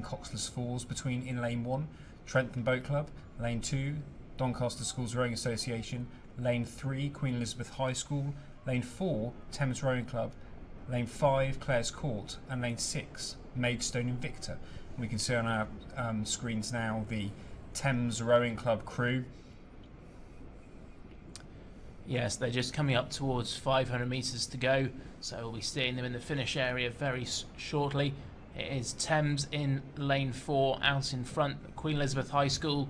Coxed Falls between in lane 1, Trentham Boat Club, lane 2, Doncaster Schools Rowing Association, lane 3, Queen Elizabeth High School, lane 4, Thames Rowing Club, lane 5, Clares Court, and lane 6, Maidstone Invicta. We can see on our screens now the Thames Rowing Club crew. Yes, they're just coming up towards 500 metres to go, so we'll be seeing them in the finish area very shortly. It is Thames in lane 4 out in front, Queen Elizabeth High School,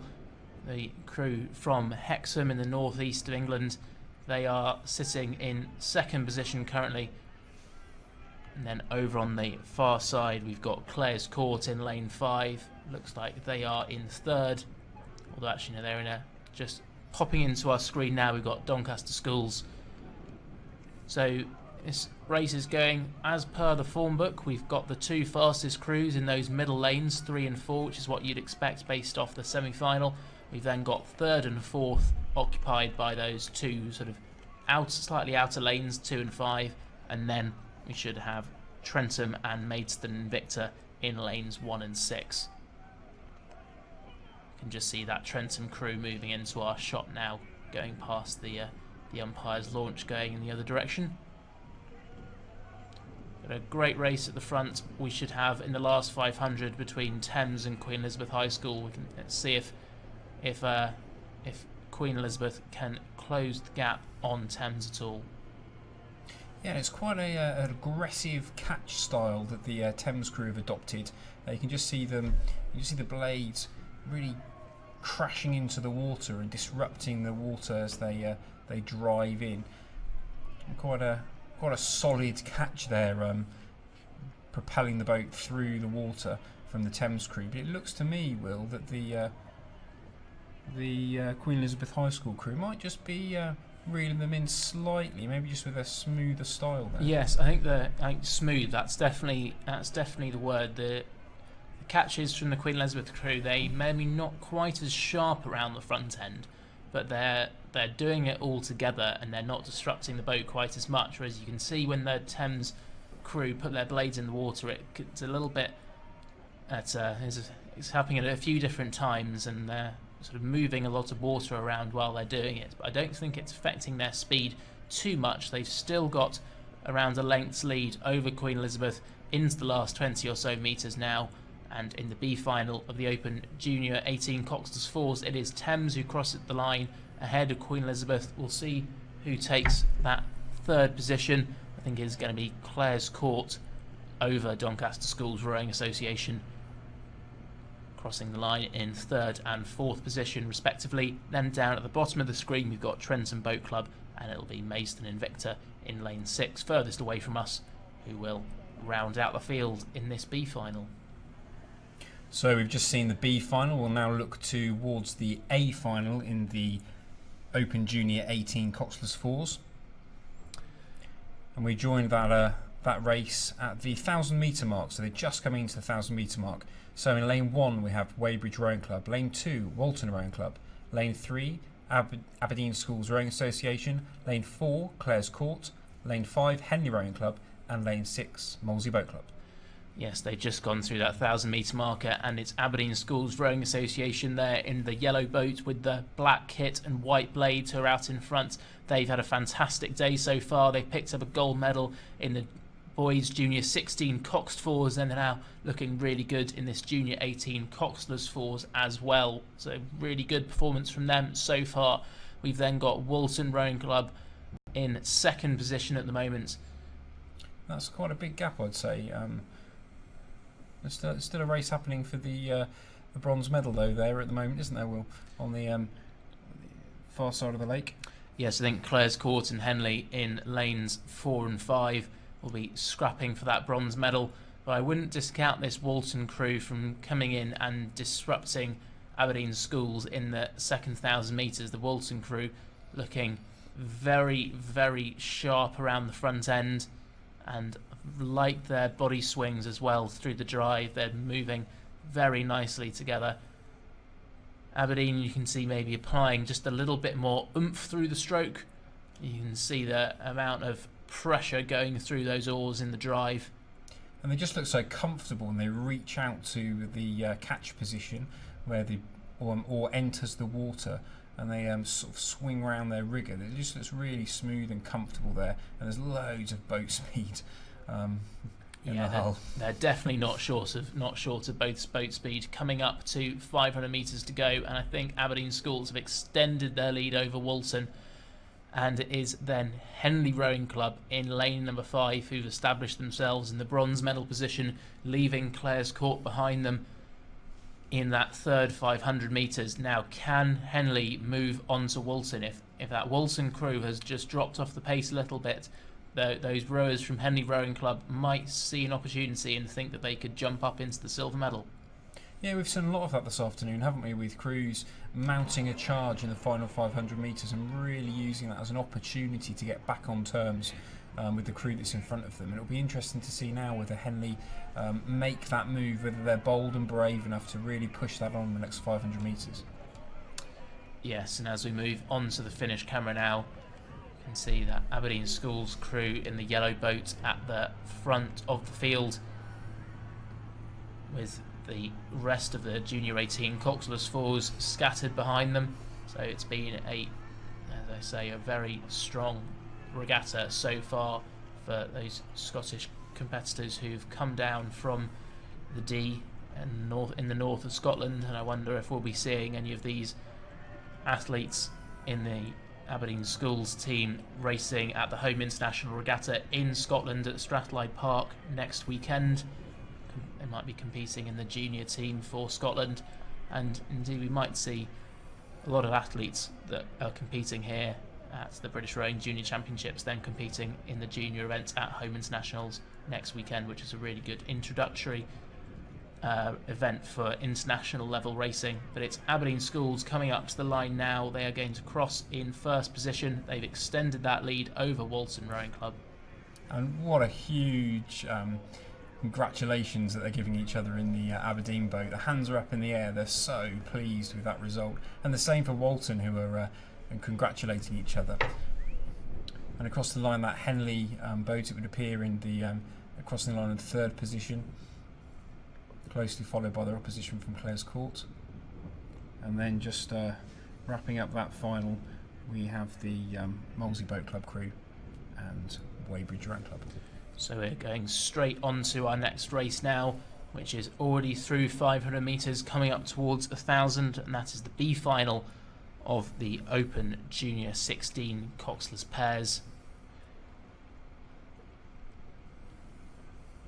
the crew from Hexham in the northeast of England. They are sitting in second position currently. And then over on the far side we've got Clares Court in lane 5. Looks like they are in third, although actually no, they're in a, just popping into our screen now, we've got Doncaster Schools. So this race is going as per the form book. We've got the two fastest crews in those middle lanes, 3 and 4, which is what you'd expect based off the semi-final. We've then got third and fourth occupied by those two sort of slightly outer lanes, 2 and 5, and then we should have Trentham and Maidstone Invicta in lanes 1 and 6. You can just see that Trentham crew moving into our shot now, going past the umpire's launch going in the other direction. Got a great race at the front. We should have in the last 500 between Thames and Queen Elizabeth High School. We can see if Queen Elizabeth can close the gap on Thames at all. Yeah, it's quite an aggressive catch style that the Thames crew have adopted. You can just see them. You see the blades really crashing into the water and disrupting the water as they drive in. Quite a solid catch there, propelling the boat through the water from the Thames crew. But it looks to me, Will, that the Queen Elizabeth High School crew might just be reeling them in slightly, maybe just with a smoother style there. Yes, I think smooth. That's definitely the word. The catches from the Queen Elizabeth crew, they may be not quite as sharp around the front end, but they're doing it all together and they're not disrupting the boat quite as much. Whereas you can see when the Thames crew put their blades in the water, it's a little bit. It's happening at a few different times, and they're sort of moving a lot of water around while they're doing it. But I don't think it's affecting their speed too much. They've still got around a length's lead over Queen Elizabeth into the last 20 or so metres now. And in the B final of the Open Junior 18 Coxed Falls, it is Thames who cross the line ahead of Queen Elizabeth. We'll see who takes that third position. I think it's going to be Clares Court over Doncaster Schools Rowing Association, crossing the line in third and fourth position respectively. Then down at the bottom of the screen we've got Trentham Boat Club, and it'll be Maidstone Invicta in lane 6, furthest away from us, who will round out the field in this B final. So we've just seen the B final. We'll now look towards the A final in the Open Junior 18 Coxed Falls, and we joined that race at the 1,000 metre mark. So they're just coming into the 1,000 metre mark. So in lane 1 we have Weybridge Rowing Club, lane 2 Walton Rowing Club, lane 3 Aberdeen Schools Rowing Association, lane 4 Clares Court, lane 5 Henley Rowing Club, and lane 6 Molesey Boat Club. Yes, they've just gone through that 1,000 metre marker, and it's Aberdeen Schools Rowing Association there in the yellow boat with the black kit and white blades who are out in front. They've had a fantastic day so far. They picked up a gold medal in the Boys Junior 16 Coxed Falls, and they're now looking really good in this Junior 18 Coxed Falls as well. So really good performance from them so far. We've then got Walton Rowing Club in second position at the moment. That's quite a big gap, I'd say. There's still a race happening for the bronze medal though there at the moment, isn't there, Will, on the far side of the lake? Yes, I think Clares Court and Henley in lanes 4 and 5 will be scrapping for that bronze medal. But I wouldn't discount this Walton crew from coming in and disrupting Aberdeen Schools in the second 1,000 metres. The Walton crew looking very, very sharp around the front end, and like their body swings as well through the drive. They're moving very nicely together. Aberdeen, you can see maybe applying just a little bit more oomph through the stroke. You can see the amount of pressure going through those oars in the drive. And they just look so comfortable, and they reach out to the catch position where the or enters the water, and they sort of swing around their rigger. It just looks really smooth and comfortable there, and there's loads of boat speed in the hull. They're definitely not short of both boat speed. Coming up to 500 metres to go, and I think Aberdeen Sculls have extended their lead over Walton. And it is then Henley Rowing Club in lane number 5 who've established themselves in the bronze medal position, leaving Clares Court behind them in that third 500 metres. Now, can Henley move on to Walton? If that Walton crew has just dropped off the pace a little bit, those rowers from Henley Rowing Club might see an opportunity and think that they could jump up into the silver medal. Yeah, we've seen a lot of that this afternoon, haven't we, with crews mounting a charge in the final 500 metres and really using that as an opportunity to get back on terms with the crew that's in front of them. And it'll be interesting to see now whether Henley make that move, whether they're bold and brave enough to really push that on in the next 500 metres. Yes, and as we move on to the finish camera now, you can see that Aberdeen Sculls crew in the yellow boat at the front of the field, with the rest of the Junior 18 Coxed fours scattered behind them. So it's been as I say, a very strong regatta so far for those Scottish competitors who've come down from the Dee and in the north of Scotland. And I wonder if we'll be seeing any of these athletes in the Aberdeen Sculls team racing at the Home International Regatta in Scotland at Strathclyde Park next weekend. They might be competing in the junior team for Scotland, and indeed we might see a lot of athletes that are competing here at the British Rowing Junior Championships then competing in the junior events at Home Internationals next weekend, which is a really good introductory event for international level racing. But it's Aberdeen Sculls coming up to the line now. They are going to cross in first position. They've extended that lead over Walton Rowing Club. And what a huge congratulations that they're giving each other in the Aberdeen boat. The hands are up in the air. They're so pleased with that result. And the same for Walton, who are congratulating each other. And across the line, that Henley boat, it would appear in the crossing the line in third position, closely followed by their opposition from Clares Court. And then just wrapping up that final, we have the Molesey Boat Club crew and Weybridge Rowing Club. So we're going straight on to our next race now, which is already through 500 metres, coming up towards 1,000, and that is the B final of the Open Junior 16 Coxless Pairs.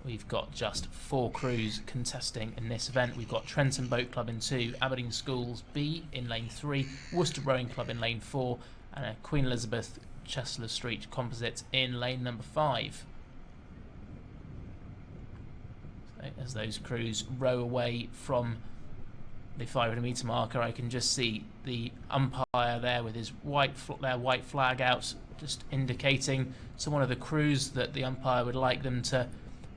We've got just 4 crews contesting in this event. We've got Trenton Boat Club in 2, Aberdeen Sculls B in lane 3, Worcester Rowing Club in lane 4, and a Queen Elizabeth Chester Street Composite in lane number 5. As those crews row away from the 500 metre marker, I can just see the umpire there with his white flag out, just indicating to one of the crews that the umpire would like them to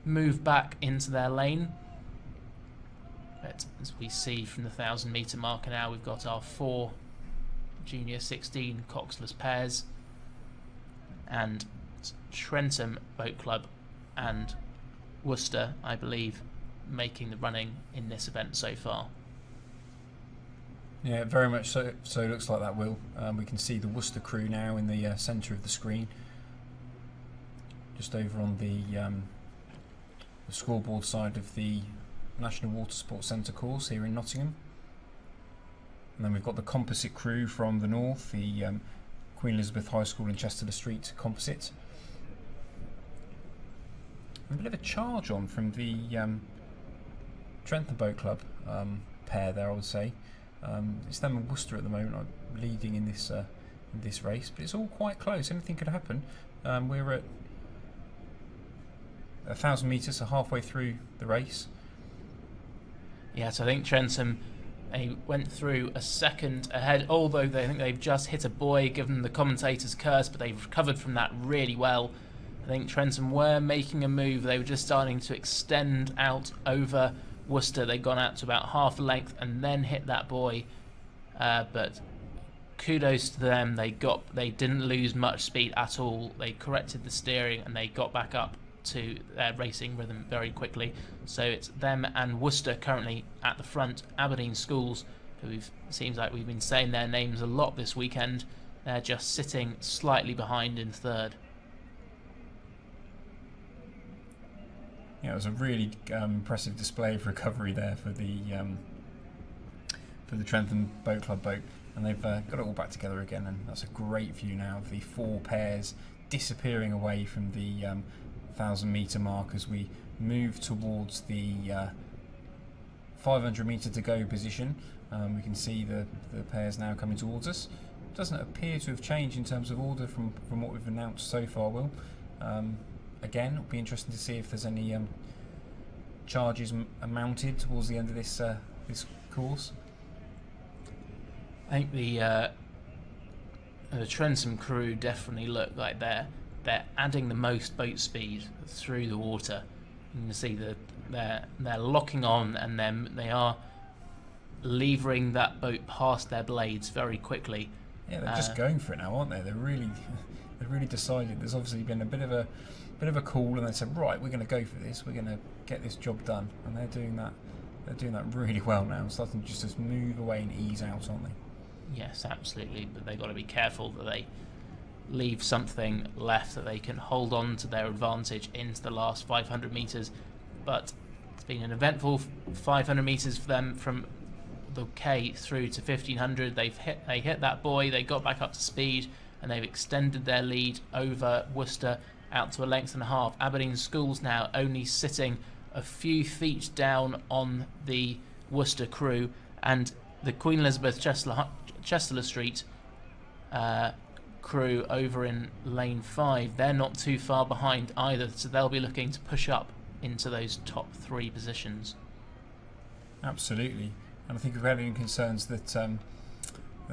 move back into their lane. But as we see from the 1,000 metre marker now, we've got our 4 Junior 16 Coxless Pairs and Trentham Boat Club and Worcester, I believe, making the running in this event so far. Yeah, very much so. So it looks like that will. We can see the Worcester crew now in the centre of the screen, just over on the scoreboard side of the National Water Sports Centre course here in Nottingham. And then we've got the composite crew from the north, the Queen Elizabeth High School and Chester Street Composite. A bit of a charge on from the Trentham Boat Club pair there, I would say. It's them and Worcester at the moment are leading in this race, but it's all quite close. Anything could happen. We're at 1,000 metres, so halfway through the race. Yeah, so I think Trentham went through a second ahead, although I think they've just hit a buoy, given the commentator's curse, but they've recovered from that really well. I think Trentham were making a move. They were just starting to extend out over Worcester. They'd gone out to about half a length and then hit that buoy. But kudos to them. They didn't lose much speed at all. They corrected the steering and they got back up to their racing rhythm very quickly. So it's them and Worcester currently at the front. Aberdeen Schools, who seems like we've been saying their names a lot this weekend, they're just sitting slightly behind in third. Yeah, it was a really impressive display of recovery there for the Trentham Boat Club boat, and they've got it all back together again, and that's a great view now of the 4 pairs disappearing away from the 1,000-metre mark as we move towards the 500-metre to go position. We can see the pairs now coming towards us. Doesn't appear to have changed in terms of order from what we've announced so far, Will. Again, it'll be interesting to see if there's any charges mounted towards the end of this course. I think the Trentham crew definitely look like they're adding the most boat speed through the water. You can see that they're locking on, and then they are levering that boat past their blades very quickly. Yeah, they're just going for it now, aren't they? They've really decided. There's obviously been a bit of a call, and they said, right, we're going to go for this. We're going to get this job done, and they're doing that. They're doing that really well now, starting just to move away and ease out, aren't they? Yes, absolutely. But they've got to be careful that they leave something left that they can hold on to their advantage into the last 500 metres. But it's been an eventful 500 metres for them from the K through to 1500. They hit that buoy, they got back up to speed, and they've extended their lead over Worcester out to a length and a half. Aberdeen Schools now only sitting a few feet down on the Worcester crew, and the Queen Elizabeth Chester Street crew over in lane 5, they're not too far behind either, so they'll be looking to push up into those top 3 positions. Absolutely. And I think if we had any concerns that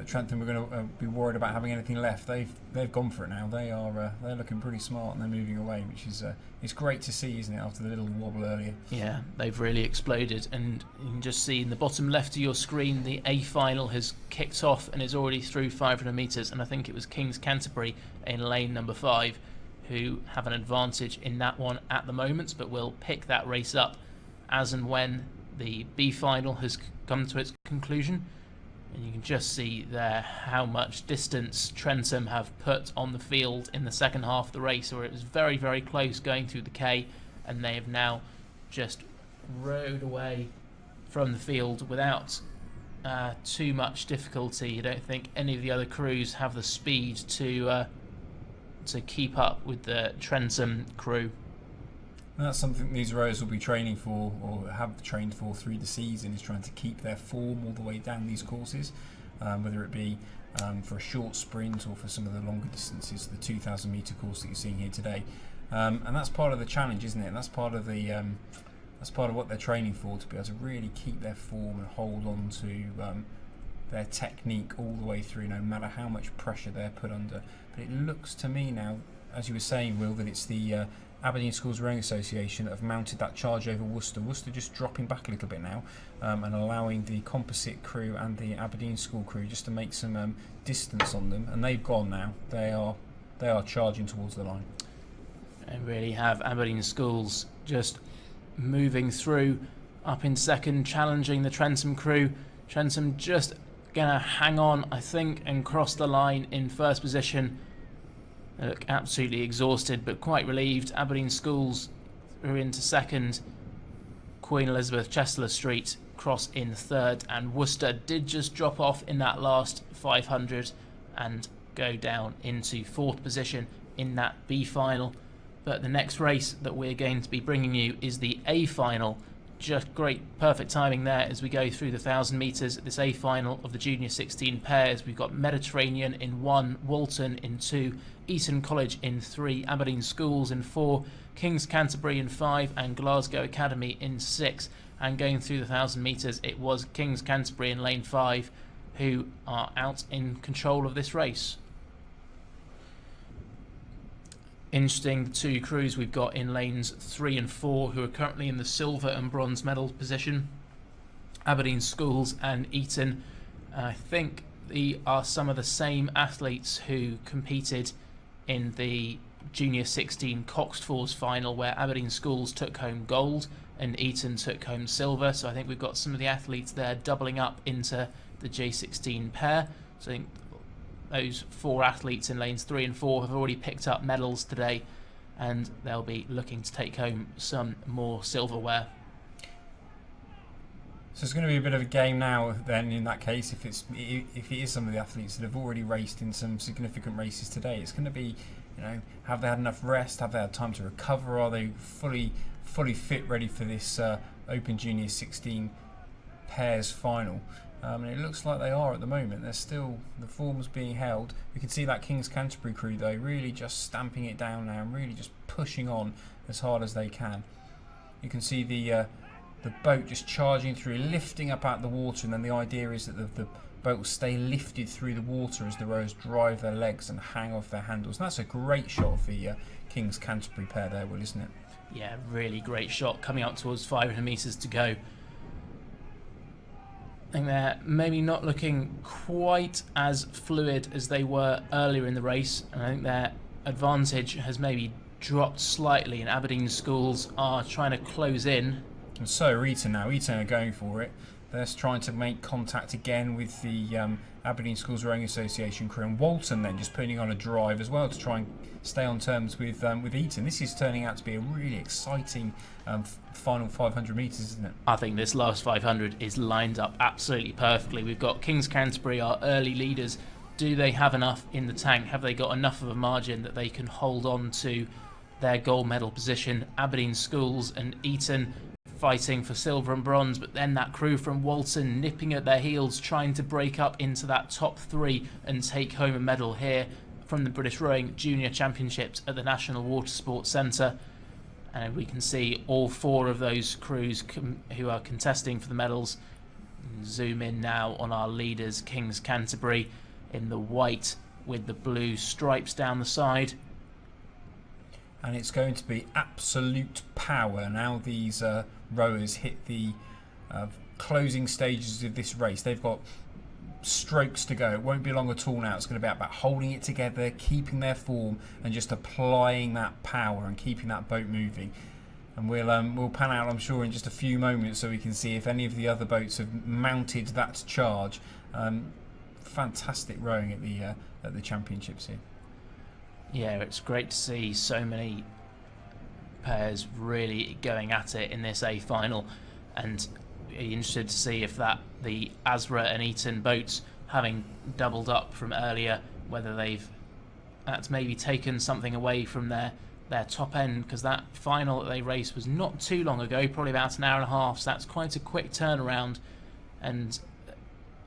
Trentham were going to be worried about having anything left, they've gone for it now. They're looking pretty smart, and they're moving away, which is it's great to see, isn't it? After the little wobble earlier. Yeah, they've really exploded, and you can just see in the bottom left of your screen the A final has kicked off and is already through 500 metres, and I think it was King's Canterbury in lane number 5 who have an advantage in that one at the moment, but will pick that race up as and when the B final has come to its conclusion. And you can just see there how much distance Trentham have put on the field in the second half of the race, where it was very, very close going through the K, and they have now just rode away from the field without too much difficulty. I don't think any of the other crews have the speed to keep up with the Trentham crew. And that's something these rowers will be training for, or have trained for through the season, is trying to keep their form all the way down these courses, whether it be for a short sprint or for some of the longer distances, the 2,000 metre course that you're seeing here today. And that's part of the challenge, isn't it? And that's part of what they're training for, to be able to really keep their form and hold on to their technique all the way through, no matter how much pressure they're put under. But it looks to me now, as you were saying, Will, that it's the Aberdeen Schools Rowing Association that have mounted that charge over Worcester. Worcester just dropping back a little bit now, and allowing the composite crew and the Aberdeen School crew just to make some distance on them, and they've gone now. They are charging towards the line. And really have Aberdeen Schools just moving through up in second, challenging the Trentham crew. Trentham just gonna hang on, I think, and cross the line in first position. They look absolutely exhausted, but quite relieved. Aberdeen Schools through into second. Queen Elizabeth Chester Street cross in third, and Worcester did just drop off in that last 500 and go down into fourth position in that B final. But the next race that we're going to be bringing you is the A final. Just great, perfect timing there as we go through the 1,000 metres. This A final of the Junior 16 pairs. We've got Mediterranean in 1, Walton in 2, Eton College in 3, Aberdeen Schools in 4, King's Canterbury in 5, and Glasgow Academy in 6. And going through the 1,000 metres, it was King's Canterbury in lane 5 who are out in control of this race. Interesting, the two crews we've got in lanes 3 and 4 who are currently in the silver and bronze medal position. Aberdeen Schools and Eton, I think they are some of the same athletes who competed in the Junior 16 Coxed Fours final, where Aberdeen Sculls took home gold and Eton took home silver. So I think we've got some of the athletes there doubling up into the J16 pair. So I think those 4 athletes in lanes 3 and 4 have already picked up medals today, and they'll be looking to take home some more silverware. So it's going to be a bit of a game now then in that case, if it is some of the athletes that have already raced in some significant races today. It's going to be, have they had enough rest? Have they had time to recover? Are they fully fit, ready for this Open Junior 16 pairs final? And it looks like they are at the moment. They're still, the form's being held. You can see that King's Canterbury crew though really just stamping it down now and really just pushing on as hard as they can. You can see the boat just charging through, lifting up out of the water, and then the idea is that the boat will stay lifted through the water as the rowers drive their legs and hang off their handles. And that's a great shot of the King's Canterbury pair there, Will, isn't it? Yeah, really great shot coming up towards 500 metres to go. I think they're maybe not looking quite as fluid as they were earlier in the race, and I think their advantage has maybe dropped slightly, and Aberdeen Sculls are trying to close in. And so Eton now. Eton are going for it. They're trying to make contact again with the Aberdeen Sculls Rowing Association crew, and Walton then just putting on a drive as well to try and stay on terms with Eton. This is turning out to be a really exciting final 500 metres, isn't it? I think this last 500 is lined up absolutely perfectly. We've got King's Canterbury, our early leaders. Do they have enough in the tank? Have they got enough of a margin that they can hold on to their gold medal position? Aberdeen Sculls and Eton fighting for silver and bronze, but then that crew from Walton nipping at their heels, trying to break up into that top 3 and take home a medal here from the British Rowing Junior Championships at the National Water Sports Centre. And we can see all 4 of those crews who are contesting for the medals. Zoom in now on our leaders, King's Canterbury in the white with the blue stripes down the side. And it's going to be absolute power now these rowers hit the closing stages of this race. They've got strokes to go. It won't be long at all now. It's going to be about holding it together, keeping their form, and just applying that power and keeping that boat moving. And we'll pan out, I'm sure, in just a few moments so we can see if any of the other boats have mounted that charge. Fantastic rowing at the championships here. Yeah, it's great to see so many pairs really going at it in this A final, and interested to see if the Asra and Eton boats, having doubled up from earlier, whether that's maybe taken something away from their top end, because that final that they raced was not too long ago, probably about an hour and a half, so that's quite a quick turnaround. And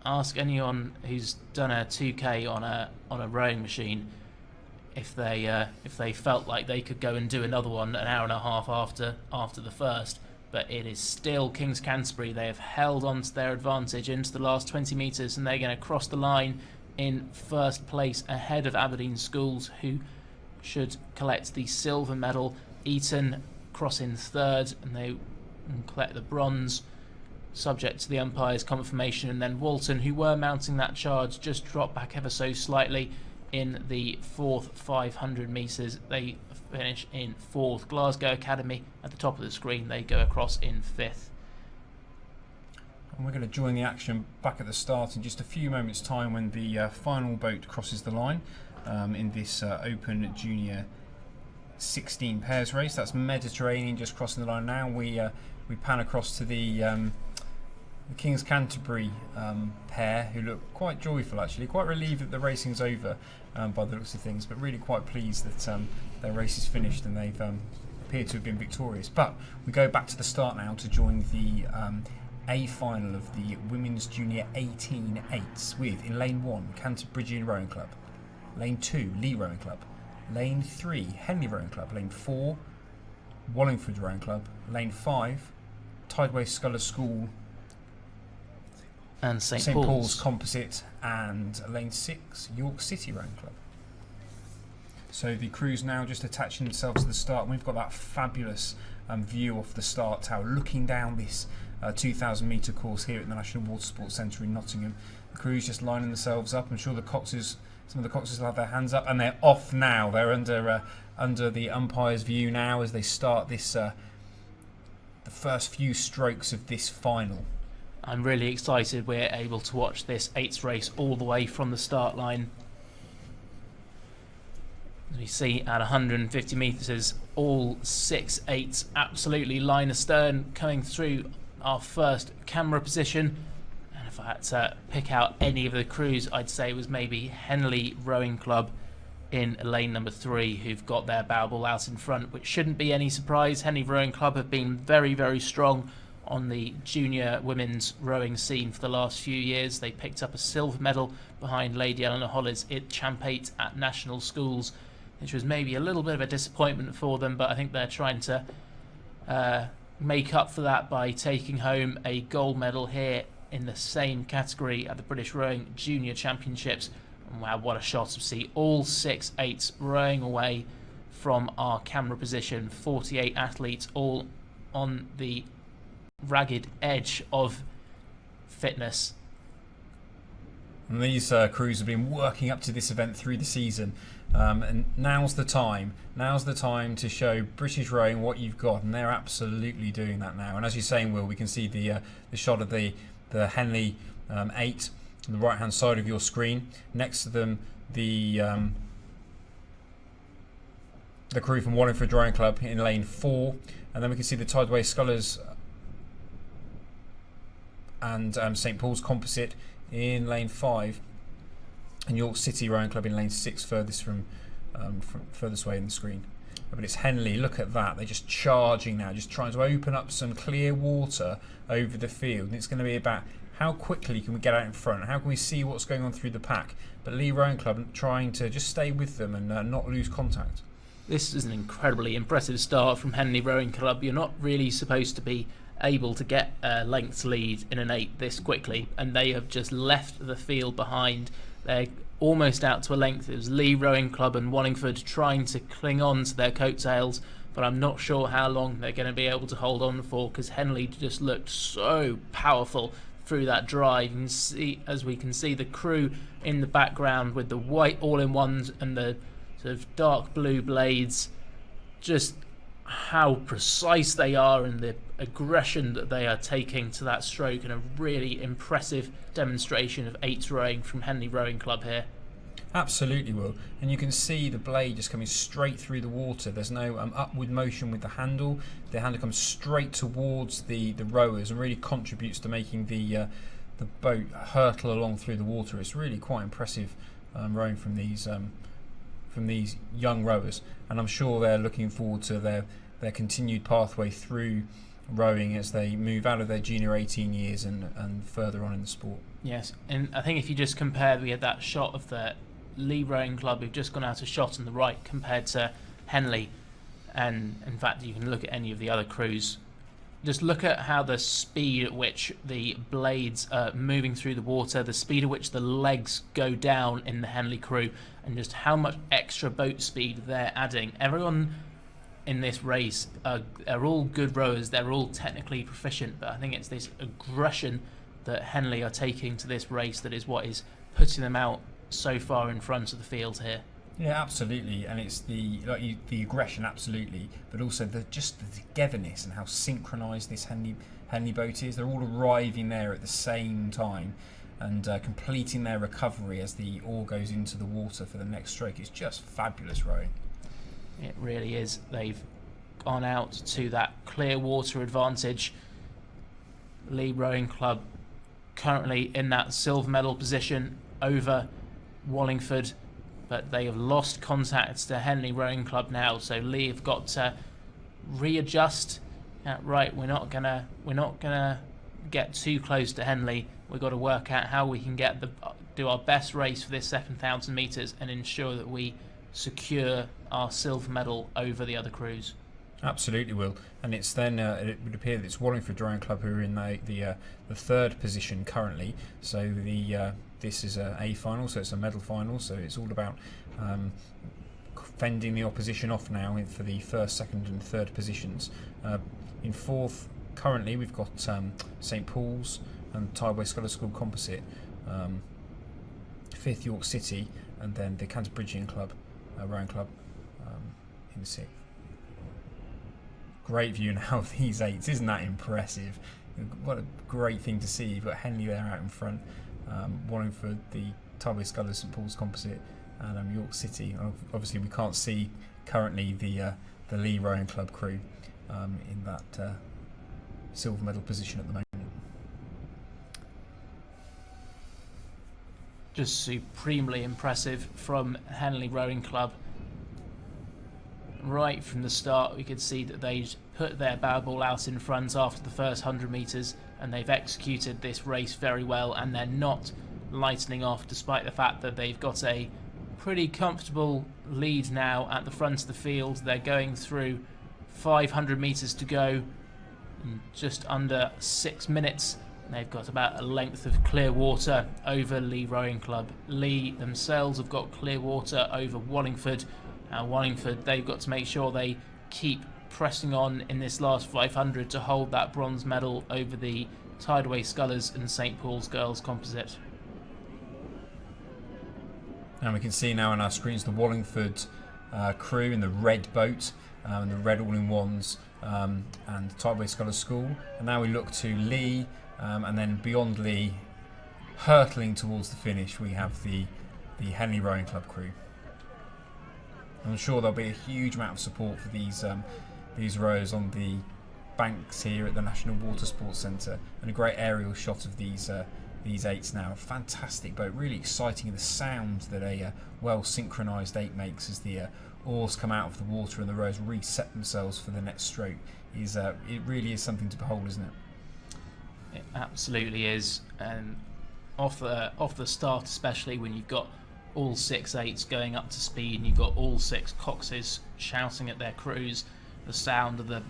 ask anyone who's done a 2K on a rowing machine if they felt like they could go and do another one an hour and a half after the first. But it is still King's Canterbury. They have held on to their advantage into the last 20 metres, and they're going to cross the line in first place ahead of Aberdeen Sculls, who should collect the silver medal. Eton cross in third, and they collect the bronze, subject to the umpire's confirmation. And then Walton, who were mounting that charge, just dropped back ever so slightly in the fourth 500 metres. They finish in fourth. Glasgow Academy at the top of the screen, they go across in fifth. And we're going to join the action back at the start in just a few moments' time when the final boat crosses the line in this Open Junior 16 pairs race. That's Mediterranean just crossing the line now. We pan across to the King's Canterbury pair, who look quite joyful actually, quite relieved that the racing's over by the looks of things, but really quite pleased that their race is finished and they've appeared to have been victorious. But we go back to the start now to join the A final of the Women's Junior 18-8s with, in lane 1, Canterbury Rowing Club, lane 2, Lee Rowing Club, lane 3, Henley Rowing Club, lane 4, Wallingford Rowing Club, lane 5, Tideway Scullers School and St Paul's Composite, and lane 6, York City Rowing Club. So the crews now just attaching themselves to the start, and we've got that fabulous view off the start tower looking down this 2,000 metre course here at the National Water Sports Centre in Nottingham. The crews just lining themselves up. I'm sure some of the Coxes will have their hands up, and they're off now. They're under under the umpire's view now as they start this the first few strokes of this final. I'm really excited we're able to watch this 8th race all the way from the start line. As we see at 150 metres, all 6 8s absolutely line astern coming through our first camera position. And if I had to pick out any of the crews, I'd say it was maybe Henley Rowing Club in lane number 3 who've got their bow ball out in front, which shouldn't be any surprise. Henley Rowing Club have been very, very strong on the junior women's rowing scene for the last few years. They picked up a silver medal behind Lady Eleanor Hollis at Champate at National Schools, which was maybe a little bit of a disappointment for them, but I think they're trying to make up for that by taking home a gold medal here in the same category at the British Rowing Junior Championships. And wow, what a shot to see all 6 8s rowing away from our camera position. 48 athletes all on the ragged edge of fitness. And these crews have been working up to this event through the season, and now's the time to show British rowing what you've got, and they're absolutely doing that now. And as you're saying, Will, we can see the shot of the Henley 8 on the right hand side of your screen. Next to them, the crew from Wallingford Rowing Club in lane 4, and then we can see the Tideway Sculls and St Paul's Composite in lane 5, and York City Rowing Club in lane 6, furthest furthest away in the screen. But it's Henley. Look at that! They're just charging now, just trying to open up some clear water over the field. And it's going to be about how quickly can we get out in front, how can we see what's going on through the pack. But Lee Rowing Club trying to just stay with them and not lose contact. This is an incredibly impressive start from Henley Rowing Club. You're not really supposed to be able to get a lengths lead in an 8 this quickly, and they have just left the field behind. They're almost out to a length. It was Lee Rowing Club and Wallingford trying to cling on to their coattails, but I'm not sure how long they're going to be able to hold on for, because Henley just looked so powerful through that drive. You can see, as we can see, the crew in the background with the white all-in-ones and the sort of dark blue blades, just how precise they are and the aggression that they are taking to that stroke, and a really impressive demonstration of 8s rowing from Henley Rowing Club here. Absolutely, Will. And you can see the blade just coming straight through the water. There's no upward motion with the handle. The handle comes straight towards the rowers and really contributes to making the boat hurtle along through the water. It's really quite impressive rowing from these young rowers, and I'm sure they're looking forward to their continued pathway through rowing as they move out of their junior 18 years and further on in the sport. Yes, and I think if you just compare, we had that shot of the Lee Rowing Club who've just gone out a shot on the right compared to Henley, and in fact you can look at any of the other crews. Just look at how the speed at which the blades are moving through the water, the speed at which the legs go down in the Henley crew, and just how much extra boat speed they're adding. Everyone in this race are all good rowers, they're all technically proficient, but I think it's this aggression that Henley are taking to this race that is what is putting them out so far in front of the field here. Yeah, absolutely, and it's the aggression, absolutely, but also the togetherness and how synchronised this Henley boat is. They're all arriving there at the same time and completing their recovery as the oar goes into the water for the next stroke. It's just fabulous rowing. It really is. They've gone out to that clear water advantage. Lee Rowing Club currently in that silver medal position over Wallingford, but they have lost contact to Henley Rowing Club now, so Lee have got to readjust. Right, we're not gonna get too close to Henley. We've got to work out how we can do our best race for this 7,000 metres and ensure that we secure our silver medal over the other crews. Absolutely, Will. And it's then it would appear that it's Wallingford Rowing Club who are in the third position currently. So this is a final, so it's a medal final. So it's all about fending the opposition off now for the first, second, and third positions. In fourth, currently we've got St Paul's and Tideway Sculls School Composite. Fifth, York City, and then the Canterbridgian Club, Rowing Club, in 6th. Great view now of these 8s. Isn't that impressive? What a great thing to see. You've got Henley there out in front, Wallingford, the Tideway Sculls St Paul's composite, and York City. Obviously, we can't see currently the Lee Rowing Club crew in that silver medal position at the moment. Just supremely impressive from Henley Rowing Club. Right from the start, we could see that they put their bow ball out in front after the first 100 metres, and they've executed this race very well, and they're not lightening off despite the fact that they've got a pretty comfortable lead now at the front of the field. They're going through 500 metres to go in just under 6 minutes. They've got about a length of clear water over Lee Rowing Club. Lee themselves have got clear water over Wallingford. Wallingford, they've got to make sure they keep pressing on in this last 500 to hold that bronze medal over the Tideway Scullers and St Paul's Girls composite. And we can see now on our screens the Wallingford crew in the red boat and the red all-in-ones and Tideway Scullers School. And now we look to Lee, and then beyond Lee, hurtling towards the finish, we have the Henley Rowing Club crew. I'm sure there'll be a huge amount of support for these rowers on the banks here at the National Water Sports Centre, and a great aerial shot of these 8s now. Fantastic boat, really exciting, and the sound that a well synchronised 8 makes as the oars come out of the water and the rowers reset themselves for the next stroke is it really is something to behold, isn't it? It absolutely is, and off the start, especially when you've got all 6 8s going up to speed and you've got all 6 Coxes shouting at their crews, the sound of the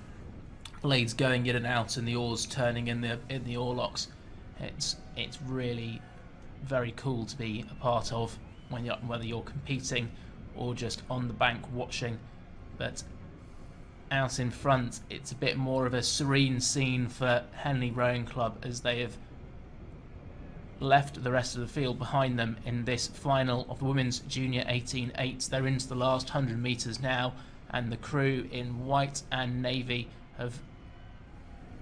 blades going in and out and the oars turning in the oarlocks. It's really very cool to be a part of, whether you're competing or just on the bank watching. But out in front, it's a bit more of a serene scene for Henley Rowing Club, as they have left the rest of the field behind them in this final of the Women's Junior 18-8s. They're into the last 100 metres now, and the crew in white and navy have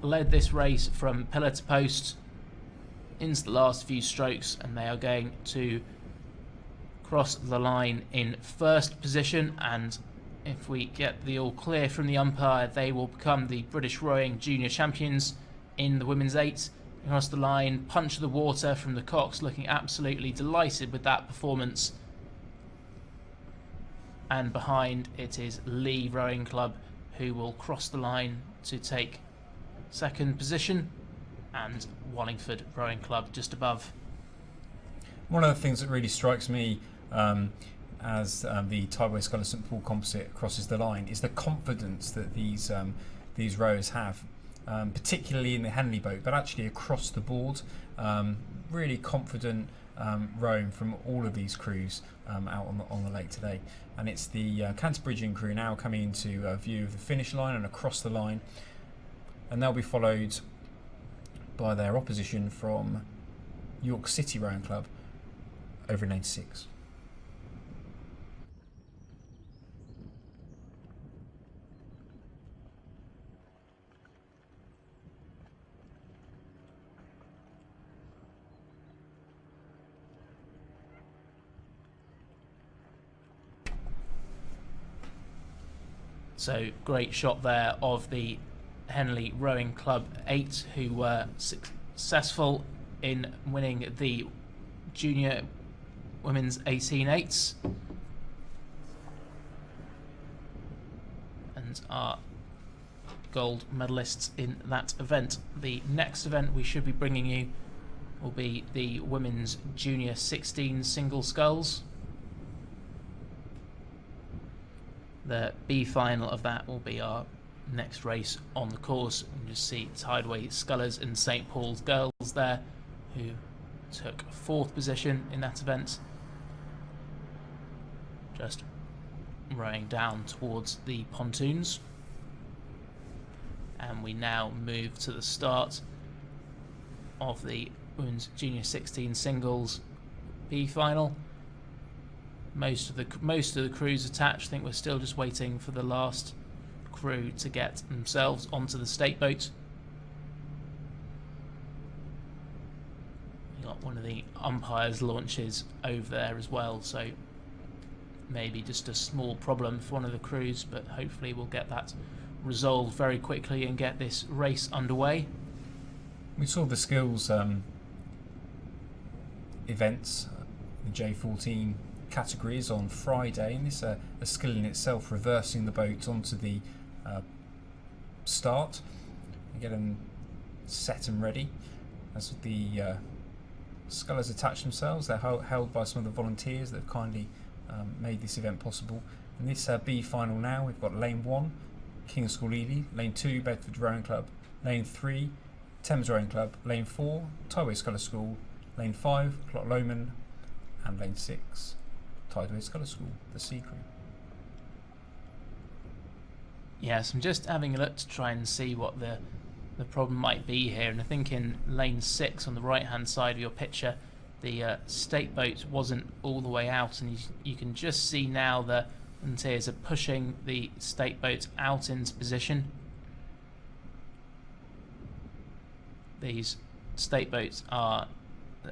led this race from pillar to post into the last few strokes, and they are going to cross the line in first position, and if we get the all clear from the umpire, they will become the British Rowing Junior Champions in the Women's 8. Across the line, punch of the water from the Cox, looking absolutely delighted with that performance. And behind it is Lee Rowing Club, who will cross the line to take second position, and Wallingford Rowing Club just above. One of the things that really strikes me as the Tideway Scullers St Paul composite crosses the line is the confidence that these rowers have. Particularly in the Henley boat, but actually across the board, really confident rowing from all of these crews out on the lake today. And it's the Canterbridgian crew now coming into view of the finish line and across the line, and they'll be followed by their opposition from York City Rowing Club over in lane 6. So great shot there of the Henley Rowing Club 8, who were successful in winning the Junior Women's 18-8s and are gold medalists in that event. The next event we should be bringing you will be the Women's Junior 16 Single Sculls. The B final of that will be our next race on the course. You can just see Tideway Scullers and St Paul's Girls there, who took 4th position in that event. Just rowing down towards the pontoons. And we now move to the start of the Women's Junior 16 Singles B final. most of the crews attached. I think we're still just waiting for the last crew to get themselves onto the state boat. We got one of the umpires' launches over there as well, so maybe just a small problem for one of the crews, but hopefully we'll get that resolved very quickly and get this race underway. We saw the Sculls events, the J14 categories on Friday, and this a skill in itself, reversing the boat onto the start and get them set and ready. As the scullers attach themselves, they're held by some of the volunteers that have kindly made this event possible. In this B final now, we've got Lane 1, King's School Ely, Lane 2, Bedford Rowing Club, Lane 3, Thames Rowing Club, Lane 4, Tideway Sculler School, Lane 5, Clot Lomond, and Lane 6, Tideway Sculler School, the C crew. Yes, I'm just having a look to try and see what the problem might be here, and I think in Lane 6 on the right hand side of your picture, the state boat wasn't all the way out, and you can just see now the volunteers are pushing the state boat out into position. These state boats are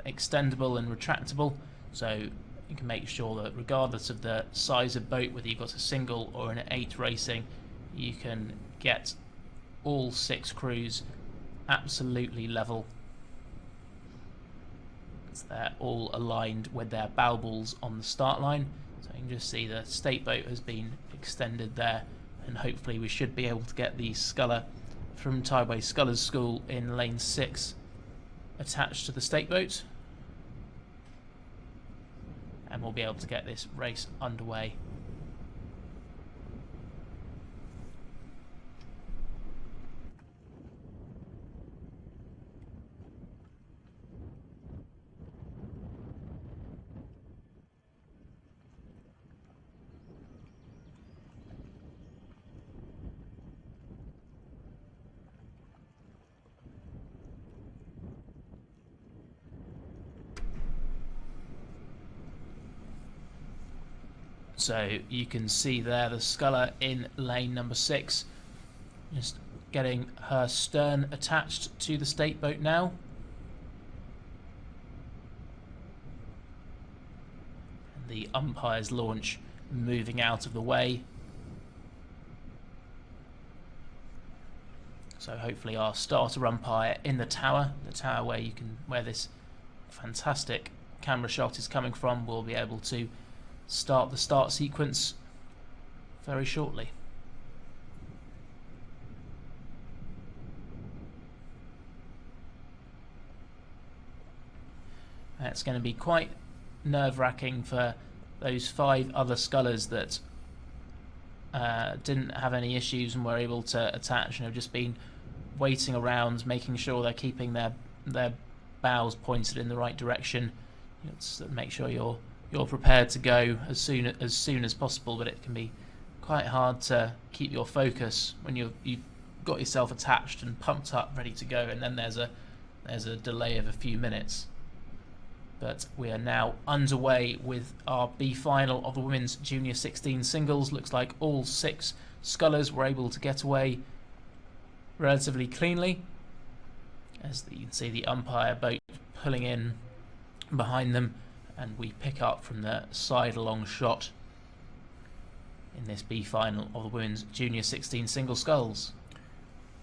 extendable and retractable, so you can make sure that regardless of the size of boat, whether you've got a single or an 8 racing, you can get all 6 crews absolutely level. They're all aligned with their bow balls on the start line, so you can just see the state boat has been extended there, and hopefully we should be able to get the sculler from Tideway Scullers School in Lane 6 attached to the state boat, and we'll be able to get this race underway. So you can see there the sculler in lane number 6, just getting her stern attached to the state boat now. And the umpire's launch moving out of the way. So hopefully our starter umpire in the tower where this fantastic camera shot is coming from, will be able to start the start sequence very shortly. That's going to be quite nerve-wracking for those 5 other scullers that didn't have any issues and were able to attach and have just been waiting around, making sure they're keeping their bows pointed in the right direction. Let's make sure you're prepared to go as soon as possible, but it can be quite hard to keep your focus when you've got yourself attached and pumped up, ready to go, and then there's a delay of a few minutes. But we are now underway with our B final of the women's junior 16 singles. Looks like all 6 scullers were able to get away relatively cleanly, as you can see the umpire boat pulling in behind them, and we pick up from the side-along shot in this B final of the women's junior 16 single sculls.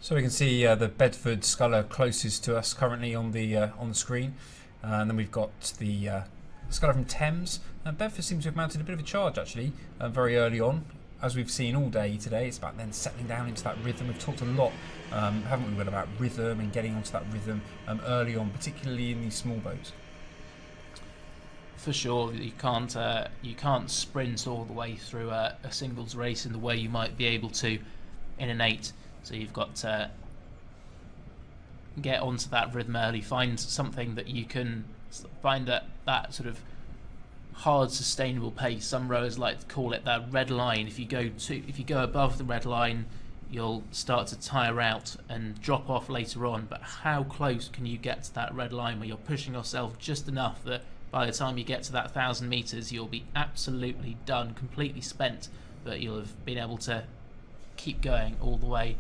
So we can see the Bedford sculler closest to us currently on the screen, and then we've got the sculler from Thames. Bedford seems to have mounted a bit of a charge actually very early on, as we've seen all day today. It's about then settling down into that rhythm. We've talked a lot, haven't we, Will, about rhythm and getting onto that rhythm early on, particularly in these small boats. For sure, you can't sprint all the way through a singles race in the way you might be able to in an 8. So you've got to get onto that rhythm early, find something that you can find that sort of hard, sustainable pace. Some rowers like to call it that red line. If you go above the red line, you'll start to tire out and drop off later on. But how close can you get to that red line where you're pushing yourself just enough that by the time you get to that 1,000 metres, you'll be absolutely done, completely spent, but you'll have been able to keep going all the way.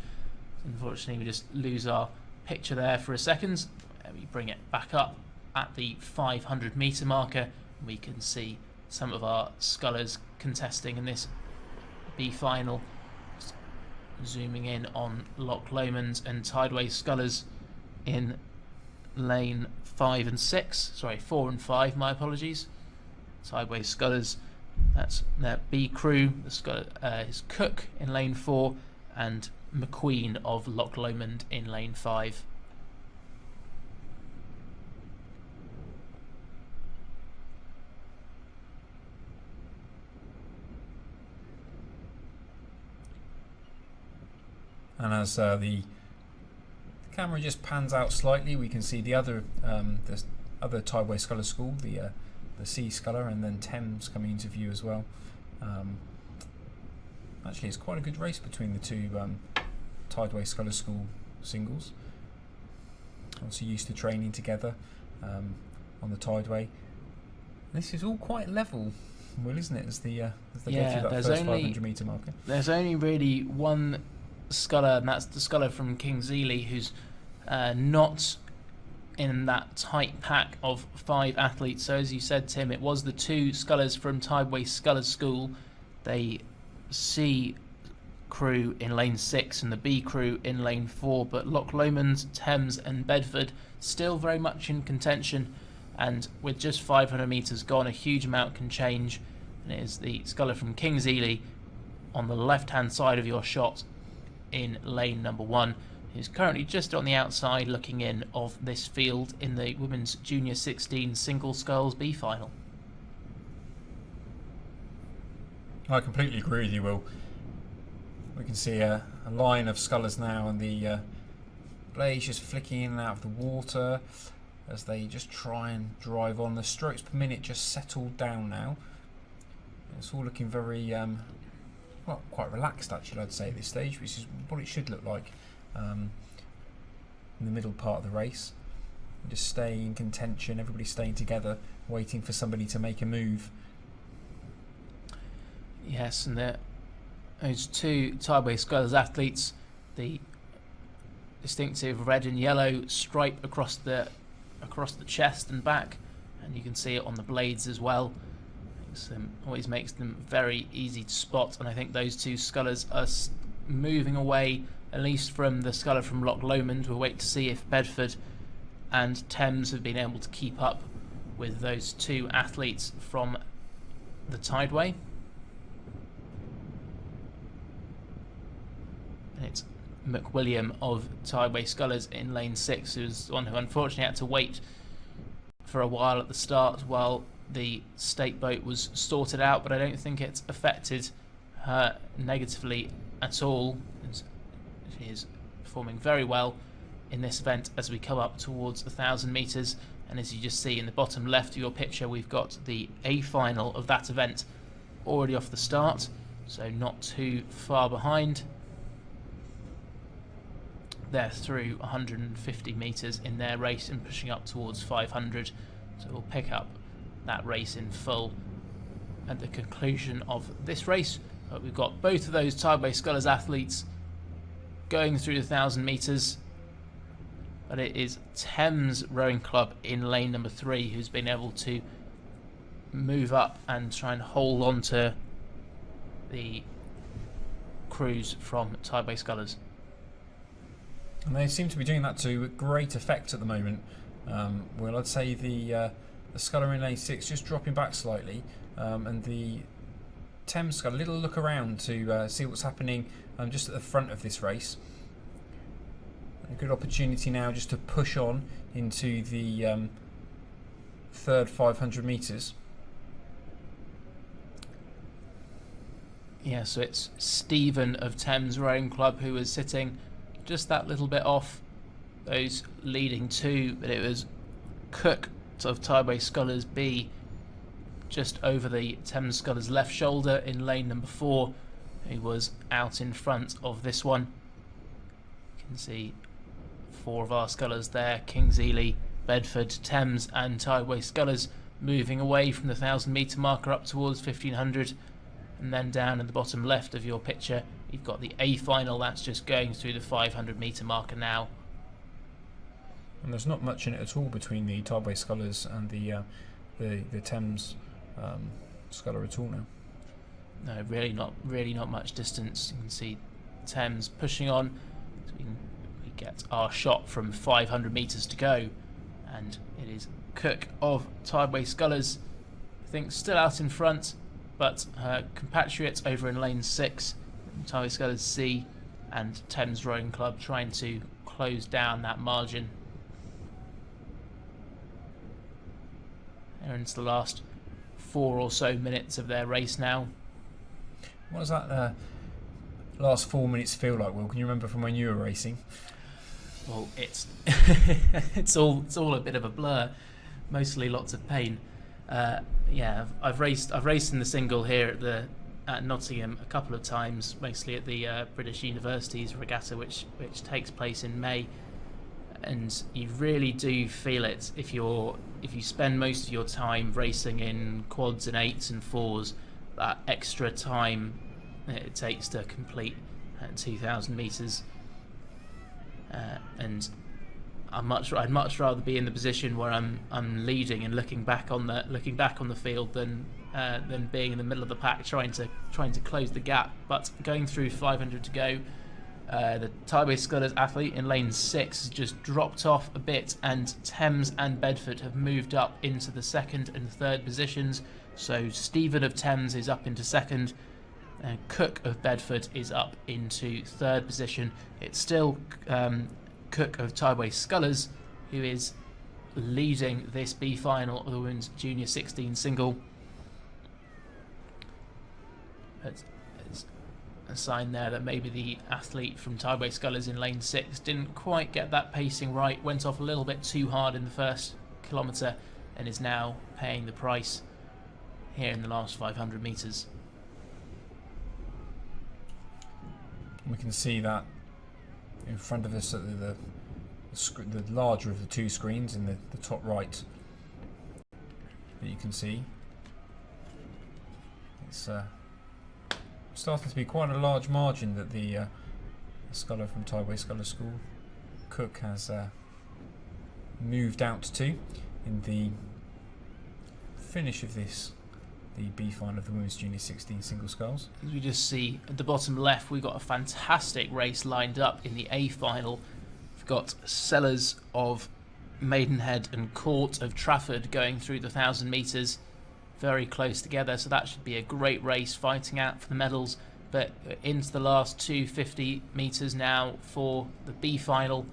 Unfortunately, we just lose our picture there for a second. We bring it back up at the 500 metre marker. We can see some of our scullers contesting in this B final. Just zooming in on Loch Lomond and Tideway scullers in lane 5 and 6. Sorry, 4 and 5, my apologies. Tideway scullers, that's their B crew. The sculler is Cook in lane 4 and McQueen of Loch Lomond in lane 5. And as the camera just pans out slightly, we can see the other Tideway Sculler School, the C Sculler, and then Thames coming into view as well. Actually, it's quite a good race between the two Tideway Sculler School singles. Obviously used to training together on the Tideway. This is all quite level, Will, isn't it, as they go through that first 500 metre marker? There's only really one sculler, and that's the sculler from King's Ely, who's not in that tight pack of 5 athletes. So as you said, Tim, it was the 2 scullers from Tideway Sculler School, the C crew in lane 6 and the B crew in lane 4, but Loch Lomond, Thames and Bedford still very much in contention, and with just 500 metres gone, a huge amount can change. And it is the sculler from King's Ely on the left hand side of your shot in lane number 1, who's currently just on the outside looking in of this field in the Women's Junior 16 Single Sculls B final. I completely agree with you, Will. We can see a line of scullers now, and the blades just flicking in and out of the water as they just try and drive on. The strokes per minute just settled down now. It's all looking very well, quite relaxed actually, I'd say, at this stage, which is what it should look like in the middle part of the race. Just staying in contention, everybody staying together, waiting for somebody to make a move. Yes, and those 2 Tideway Scullers athletes, the distinctive red and yellow stripe across the chest and back, and you can see it on the blades as well. Always makes them very easy to spot, and I think those 2 scullers are moving away, at least from the sculler from Loch Lomond. We'll wait to see if Bedford and Thames have been able to keep up with those 2 athletes from the Tideway. And it's McWilliam of Tideway Scullers in lane 6, who's the one who unfortunately had to wait for a while at the start while the state boat was sorted out, but I don't think it's affected her negatively at all. She is performing very well in this event as we come up towards 1,000 metres, and as you just see in the bottom left of your picture, we've got the A final of that event already off the start, so not too far behind. They're through 150 metres in their race and pushing up towards 500, so we'll pick up that race in full at the conclusion of this race. But we've got both of those Tideway Scullers athletes going through the 1,000 metres, but it is Thames Rowing Club in lane number 3 who's been able to move up and try and hold on to the crews from Tideway Scullers. And they seem to be doing that to great effect at the moment. Well, I'd say the sculler in lane 6 just dropping back slightly, and the Thames got a little look around to see what's happening just at the front of this race. A good opportunity now just to push on into the third 500 metres. Yeah, so it's Stephen of Thames Rowing Club who was sitting just that little bit off those leading 2, but it was Cook of Tideway Scullers B just over the Thames Scullers left shoulder in lane number 4 who was out in front of this one. You can see 4 of our scullers there: Kings Ely, Bedford, Thames and Tideway Scullers moving away from the 1,000-metre marker up towards 1,500, and then down in the bottom left of your picture you've got the A final. That's just going through the 500-metre marker now. And there's not much in it at all between the Tideway Scullers and the Thames Sculler at all now. No, really not much distance. You can see Thames pushing on. So we get our shot from 500 metres to go, and it is Cook of Tideway Scullers, I think, still out in front, but her compatriots over in lane 6, Tideway Scullers C and Thames Rowing Club, trying to close down that margin. They're into the last 4 or so minutes of their race now. What does that last 4 minutes feel like, Will? Can you remember from when you were racing? Well, it's it's all a bit of a blur. Mostly lots of pain. Yeah, I've raced in the single here at Nottingham a couple of times, mostly at the British Universities regatta, which takes place in May. And you really do feel it if you spend most of your time racing in quads and 8s and 4s. That extra time it takes to complete 2,000 metres, and I'd much rather be in the position where I'm leading and looking back on the field than being in the middle of the pack trying to close the gap. But going through 500 to go, the Tideway Scullers athlete in lane 6 has just dropped off a bit, and Thames and Bedford have moved up into the 2nd and 3rd positions. So Stephen of Thames is up into 2nd, and Cook of Bedford is up into 3rd position. It's still Cook of Tideway Scullers who is leading this B final of the Women's Junior 16 single. But there's a sign there that maybe the athlete from Tideway Scullers in lane 6 didn't quite get that pacing right, went off a little bit too hard in the first kilometre, and is now paying the price here in the last 500 metres. We can see that in front of us at the larger of the 2 screens in the top right that you can see. It's starting to be quite a large margin that the Sculler from Tideway Sculler School, Cook, has moved out to in the finish of this, the B final of the Women's Junior 16 Single Sculls. As we just see at the bottom left, we've got a fantastic race lined up in the A final. We've got Sellers of Maidenhead and Court of Trafford going through the 1,000 metres, very close together, so that should be a great race, fighting out for the medals. But into the last 250 metres now for the B final,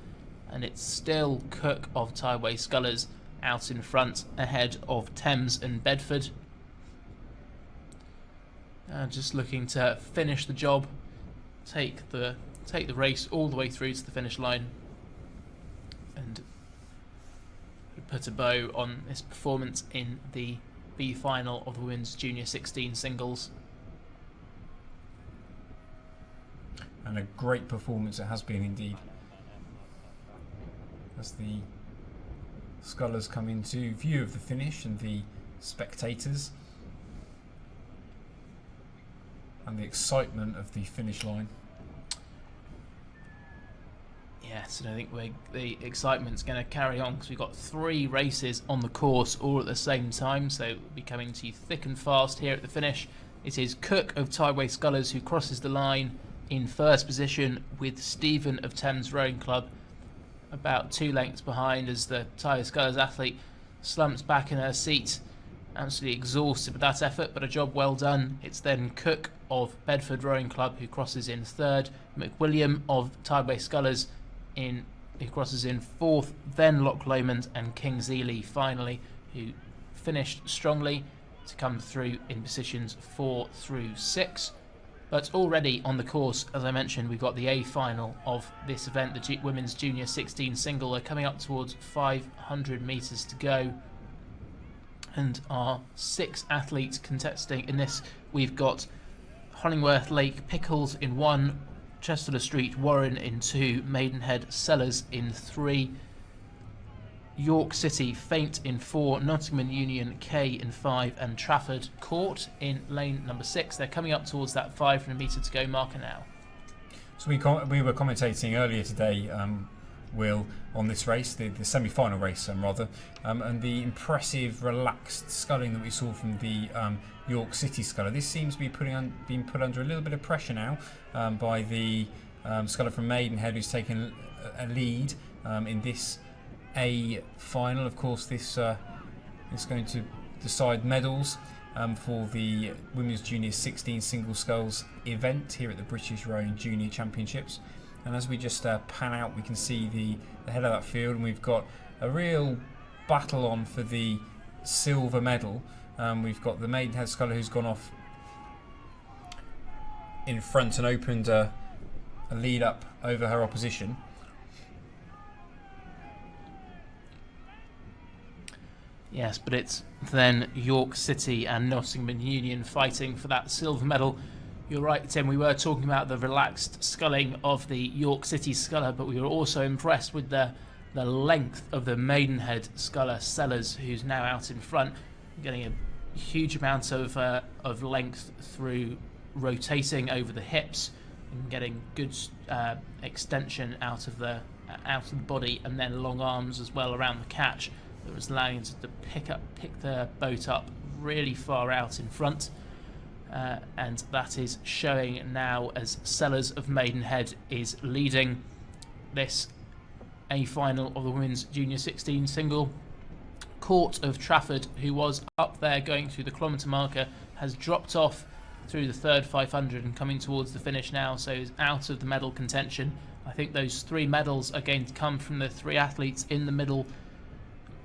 and it's still Cook of Tideway Scullers out in front, ahead of Thames and Bedford. Just looking to finish the job, take the race all the way through to the finish line, and put a bow on this performance in the B final of the Women's Junior 16 singles. And a great performance it has been indeed, as the Scullers come into view of the finish and the spectators and the excitement of the finish line. Yes, and I think the excitement's going to carry on, because we've got 3 races on the course all at the same time, so we'll be coming to you thick and fast here at the finish. It is Cook of Tideway Scullers who crosses the line in 1st position, with Stephen of Thames Rowing Club about 2 lengths behind, as the Tideway Scullers athlete slumps back in her seat, absolutely exhausted with that effort, but a job well done. It's then Cook of Bedford Rowing Club who crosses in 3rd, McWilliam of Tideway Scullers who crosses in 4th, then Loch Lomond and King's Ely finally, who finished strongly to come through in positions 4 through 6. But already on the course, as I mentioned, we've got the A final of this event, the Women's Junior 16 single. They're coming up towards 500 metres to go, and our 6 athletes contesting in this. We've got Hollingworth Lake Pickles in 1, Chester Street Warren in 2, Maidenhead Sellers in 3, York City Faint in 4, Nottingham and Union K in 5, and Trafford Court in lane number 6. They're coming up towards that 500 metre to go marker now. So we were commentating earlier today, Will, on this race, the semi-final race, rather, and the impressive, relaxed sculling that we saw from the York City sculler. This seems to be being put under a little bit of pressure now by the sculler from Maidenhead, who's taken a lead in this A final. Of course, this is going to decide medals for the Women's Junior 16 Single Sculls event here at the British Rowing Junior Championships. And as we just pan out, we can see the head of that field, and we've got a real battle on for the silver medal. We've got the Maidenhead sculler who's gone off in front and opened a lead up over her opposition. Yes, but it's then York City and Nottingham and Union fighting for that silver medal. You're right, Tim, we were talking about the relaxed sculling of the York City sculler, but we were also impressed with the length of the Maidenhead sculler Sellers, who's now out in front, getting a huge amount of length through rotating over the hips and getting good extension out of the body, and then long arms as well around the catch. That was allowing us to pick the boat up really far out in front, and that is showing now as Sellers of Maidenhead is leading this A final of the Women's Junior 16 single. Court of Trafford, who was up there going through the kilometre marker, has dropped off through the third 500 and coming towards the finish now, so is out of the medal contention. I think those 3 medals are going to come from the 3 athletes in the middle: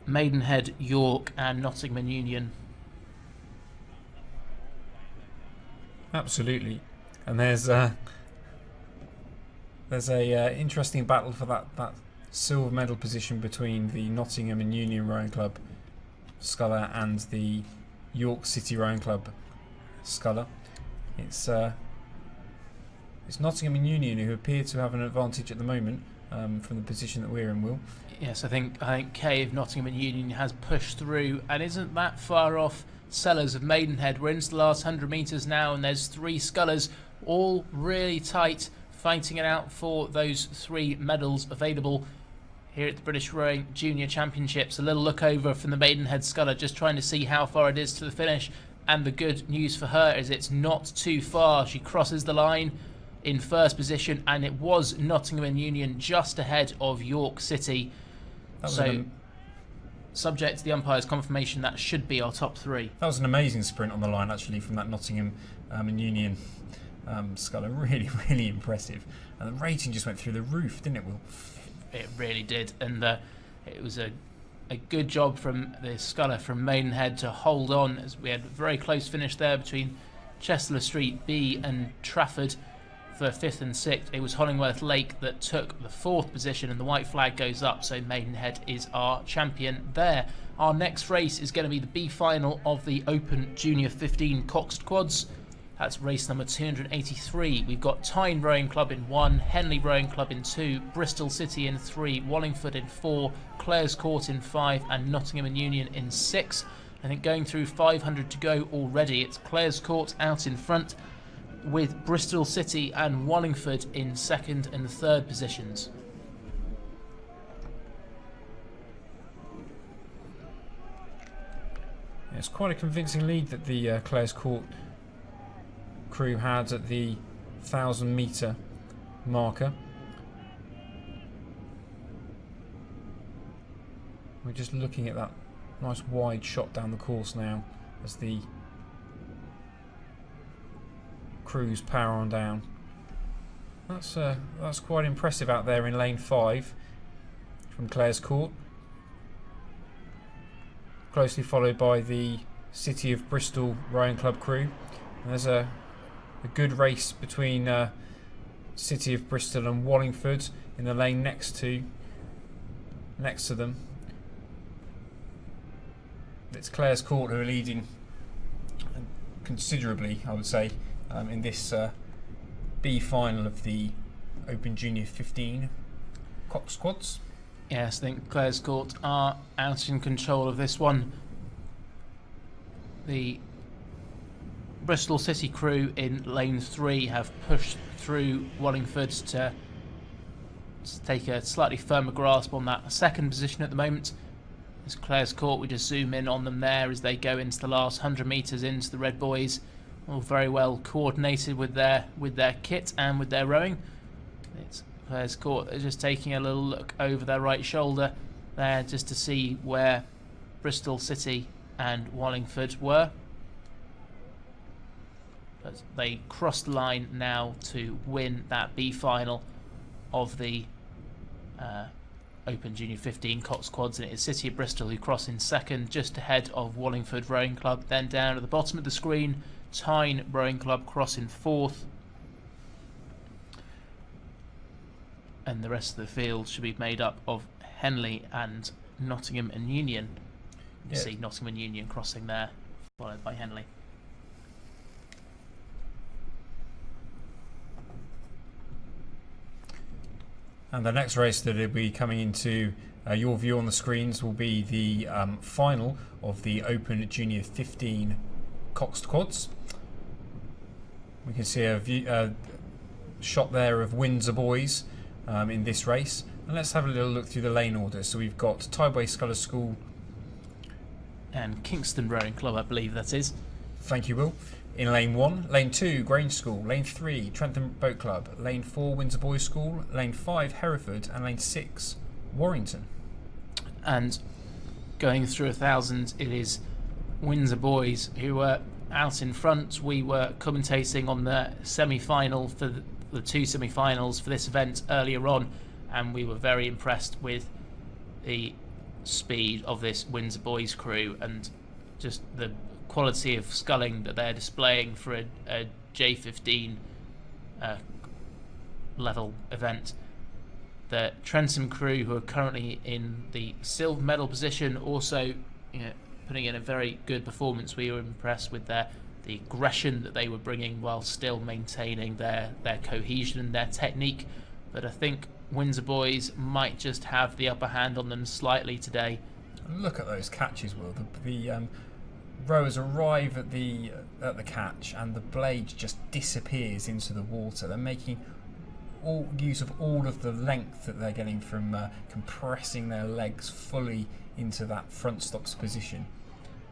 Maidenhead, York and Nottingham and Union. Absolutely. And there's a interesting battle for that silver medal position between the Nottingham and Union Rowing Club sculler and the York City Rowing Club sculler. It's Nottingham and Union who appear to have an advantage at the moment from the position that we're in, Will. Yes, I think Kay of Nottingham and Union has pushed through and isn't that far off Sellers of Maidenhead. We're into the last 100 metres now, and there's 3 scullers all really tight, fighting it out for those 3 medals available here at the British Rowing Junior Championships. A little look over from the Maidenhead sculler, just trying to see how far it is to the finish, and the good news for her is it's not too far. She crosses the line in first position, and it was Nottingham and Union just ahead of York City. So, subject to the umpire's confirmation, that should be our top 3. That was an amazing sprint on the line, actually, from that Nottingham and Union sculler. Really, really impressive. And the rating just went through the roof, didn't it, Will? It really did. And it was a good job from the sculler from Maidenhead to hold on, as we had a very close finish there between Chester Street B and Trafford for 5th and 6th. It was Hollingworth Lake that took the 4th position, and the white flag goes up, so Maidenhead is our champion there. Our next race is going to be the B final of the Open Junior 15 Coxed Quads. That's race number 283. We've got Tyne Rowing Club in 1, Henley Rowing Club in 2, Bristol City in 3, Wallingford in 4, Clares Court in 5, and Nottingham and Union in 6. I think going through 500 to go already, it's Clares Court out in front, with Bristol City and Wallingford in 2nd and 3rd positions. It's quite a convincing lead that the Clares Court crew had at the 1,000 metre marker. We're just looking at that nice wide shot down the course now as the crews power on down. That's quite impressive out there in lane 5 from Clares Court, closely followed by the City of Bristol Rowing Club crew. And there's a good race between City of Bristol and Wallingford in the lane next to them. It's Clares Court who are leading considerably, I would say, in this B final of the Open Junior 15 Coxed Quads. Yes, I think Clare's Court are out in control of this one. The Bristol City crew in lane 3 have pushed through Wallingford to take a slightly firmer grasp on that second position at the moment. As Clare's Court, we just zoom in on them there as they go into the last 100 metres into the Red Boys. All very well coordinated with their kit and with their rowing. It's Clare's Court are just taking a little look over their right shoulder there just to see where Bristol City and Wallingford were. But they cross the line now to win that B final of the Open Junior 15 Coxed Quads, and it is City of Bristol who cross in second, just ahead of Wallingford Rowing Club. Then down at the bottom of the screen, Tyne Rowing Club cross in fourth, and the rest of the field should be made up of Henley and Nottingham and Union. You see Nottingham and Union crossing there, followed by Henley. And the next race that will be coming into your view on the screens will be the final of the Open Junior 15 Coxed Quads. We can see a shot there of Windsor boys in this race. And let's have a little look through the lane order. So we've got Tideway Sculls School and Kingston Rowing Club, I believe that is. Thank you, Will. In lane 1, lane 2, Grange School, lane 3, Trentham Boat Club, lane 4, Windsor Boys School, lane 5, Hereford, and lane 6, Warrington. And going through 1,000, it is Windsor Boys who were out in front. We were commentating on the semi-final for the two semi-finals for this event earlier on, and we were very impressed with the speed of this Windsor Boys crew and just the quality of sculling that they're displaying for a J15 level event. The Trentham crew, who are currently in the silver medal position, also putting in a very good performance. We were impressed with the aggression that they were bringing while still maintaining their cohesion and their technique. But I think Windsor Boys might just have the upper hand on them slightly today. Look at those catches, Will. The rowers arrive at the catch and the blade just disappears into the water. They're making all use of all of the length that they're getting from compressing their legs fully into that front stops position.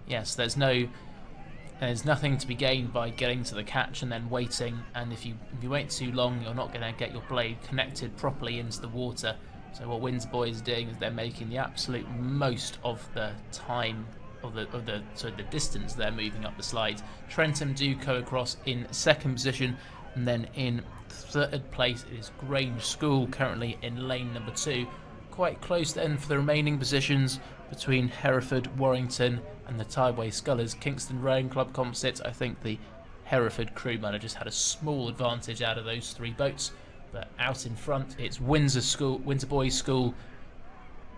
Yes, there's nothing to be gained by getting to the catch and then waiting, and if you wait too long, you're not going to get your blade connected properly into the water. So what Windsor Boys are doing is they're making the absolute most of the time of the distance they're moving up the slide. Trentham do go across in second position, and then in third place it is Grange School, currently in lane number 2. Quite close then for the remaining positions between Hereford, Warrington and the Tideway Scullers. Kingston Rowing Club composites. I think the Hereford crew might have just had a small advantage out of those 3 boats, but out in front it's Windsor Boys School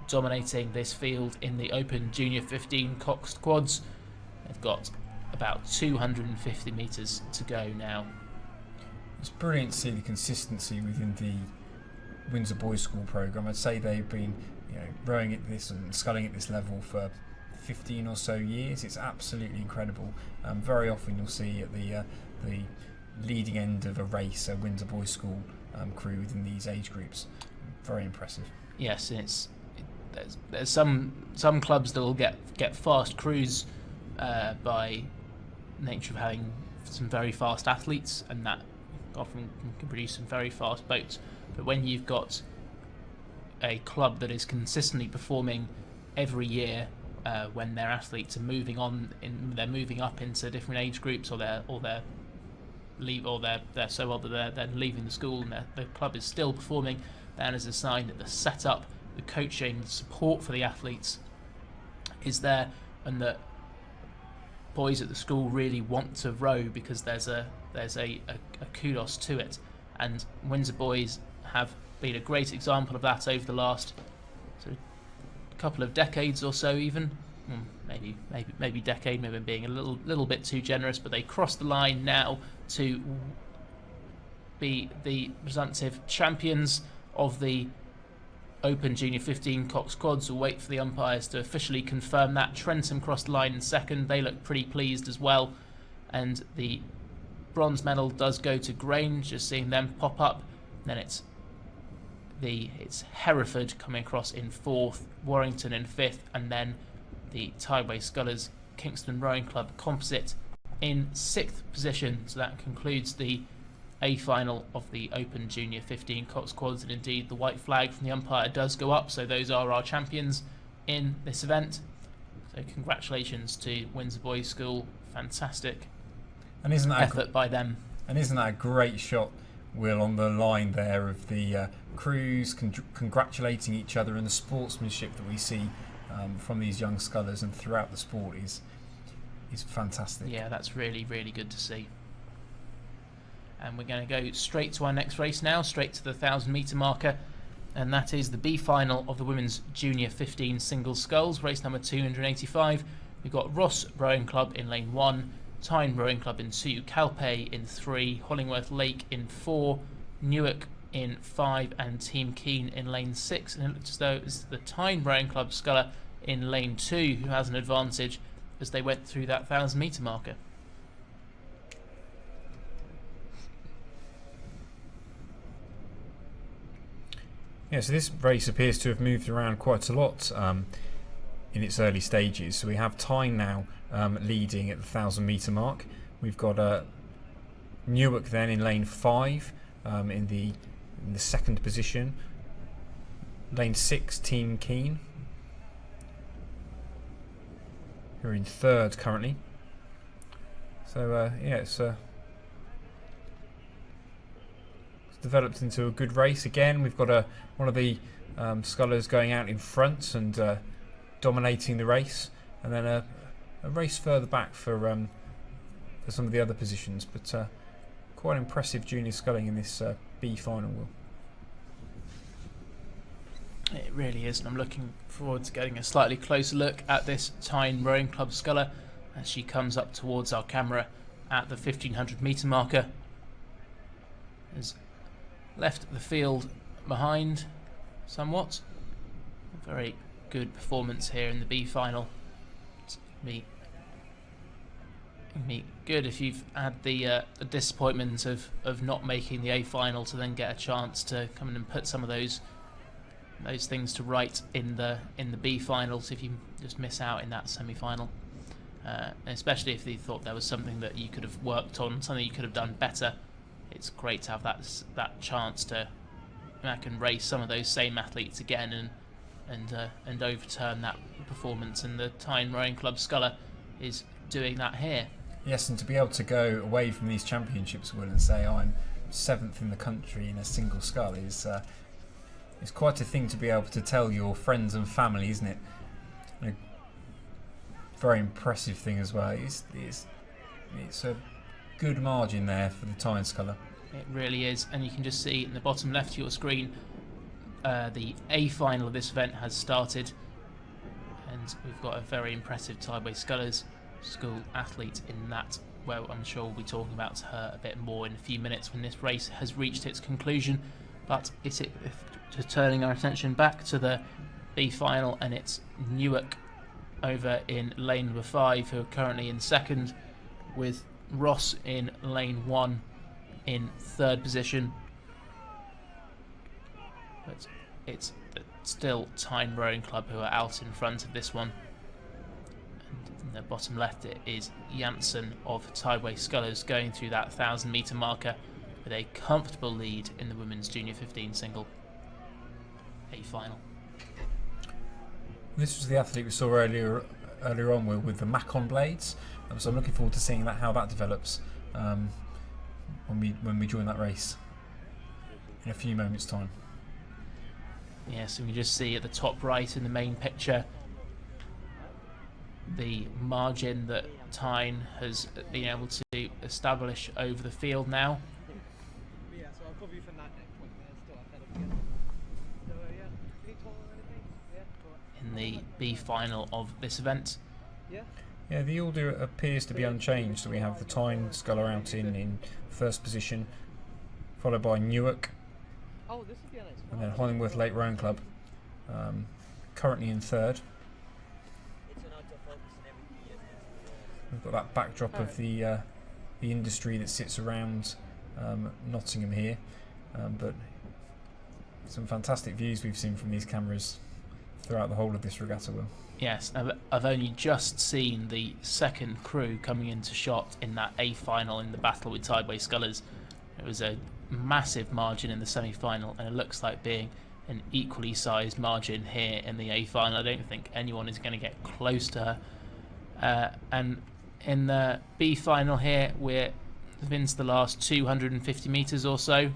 dominating this field in the Open Junior 15 Coxed Quads. They've got about 250 metres to go now. It's brilliant to see the consistency within the Windsor Boys School programme. I'd say they've been rowing at this and sculling at this level for 15 or so years. It's absolutely incredible. Very often you'll see at the leading end of a race a Windsor Boys School crew within these age groups. Very impressive. Yes, there's some clubs that will get fast crews by nature of having some very fast athletes, and that often can produce some very fast boats. But when you've got a club that is consistently performing every year, when their athletes are moving up into different age groups, or they're so old that they're leaving the school and the club is still performing, then is a sign that the setup, the coaching, the support for the athletes is there, and that boys at the school really want to row because there's a kudos to it. And Windsor Boys have been a great example of that over the last sort of couple of decades or so, even maybe decade, maybe being a little bit too generous, but they cross the line now to be the presumptive champions of the Open Junior 15 Coxed quads will wait for the umpires to officially confirm that. Trentham crossed the line in second. They look pretty pleased as well. And the bronze medal does go to Grange, just seeing them pop up. Then it's Hereford coming across in fourth, Warrington in fifth, and then the Tideway Scullers Kingston Rowing Club composite in sixth position. So that concludes the A final of the Open Junior 15 Coxed quads, and indeed the white flag from the umpire does go up. So those are our champions in this event. So congratulations to Windsor Boys School. Fantastic effort by them. And isn't that a great shot, Will, on the line there of the crews congratulating each other, and the sportsmanship that we see from these young scullers and throughout the sport is fantastic. Yeah, that's really, really good to see. And we're going to go straight to our next race now, straight to the 1,000 metre marker, and that is the B final of the Women's Junior 15 Singles Sculls, race number 285. We've got Ross Rowing Club in lane 1, Tyne Rowing Club in 2, Calpe in 3, Hollingworth Lake in 4, Newark in 5, and Team Keene in lane 6. And it looks as though it's the Tyne Rowing Club sculler in lane 2 who has an advantage as they went through that 1,000 metre marker. Yeah, so this race appears to have moved around quite a lot in its early stages. So we have Tyne now leading at the 1,000 metre mark. We've got Newark then in lane 5 in the second position. Lane 6, Team Keene, who are in third currently. So yeah, it's developed into a good race again. We've got one of the scullers going out in front and dominating the race, and then a race further back for some of the other positions. But quite impressive junior sculling in this B final, Will. It really is, and I'm looking forward to getting a slightly closer look at this Tyne Rowing Club sculler as she comes up towards our camera at the 1,500 metre marker. Has left the field behind somewhat. A very good performance here in the B final. It's going to be good if you've had the disappointment of not making the A final, to then get a chance to come in and put some of those things to right in the B finals if you just miss out in that semi-final, especially if you thought there was something that you could have worked on, something you could have done better. It's great to have that chance to back and race some of those same athletes again and overturn that performance, and the Tyne Rowing Club sculler is doing that here. Yes, and to be able to go away from these championships, Will, and say I'm 7th in the country in a single scull is quite a thing to be able to tell your friends and family, isn't it? A very impressive thing as well. It's a good margin there for the Tyne sculler. It really is, and you can just see in the bottom left of your screen the A final of this event has started, and we've got a very impressive Tideway Scullers school athlete in that. Well, I'm sure we'll be talking about her a bit more in a few minutes when this race has reached its conclusion. But just turning our attention back to the B final, and it's Newark over in lane number 5 who are currently in second, with Ross in lane 1 in third position. But it's still Tyne Rowing Club who are out in front of this one. And in the bottom left it is Janssen of Tideway Scullers going through that 1,000 metre marker with a comfortable lead in the Women's Junior 15 single A final. This was the athlete we saw earlier on with the Macon blades, so I'm looking forward to seeing how that develops when we join that race in a few moments' time. Yes, and we just see at the top right in the main picture the margin that Tyne has been able to establish over the field now. In the B final of this event. Yeah, the order appears to be unchanged. So we have the Tyne sculler out in first position, followed by Newark, and then Hollingworth Lake Rowing Club currently in third. We've got that backdrop of the industry that sits around Nottingham here, but some fantastic views we've seen from these cameras throughout the whole of this regatta, Will. Yes, I've only just seen the second crew coming into shot in that A final in the battle with Tideway Scullers. It was a massive margin in the semi-final, and it looks like being an equally sized margin here in the A final. I don't think anyone is going to get close to her. And in the B final here, we're into the last 250 metres or so. You're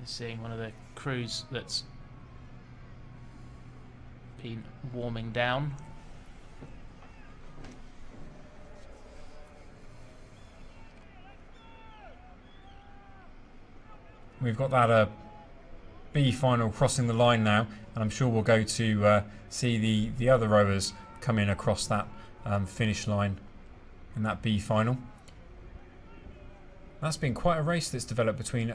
seeing one of the crews that's been warming down. We've got that B final crossing the line now, and I'm sure we'll go to see the other rowers come in across that finish line in that B final. That's been quite a race that's developed between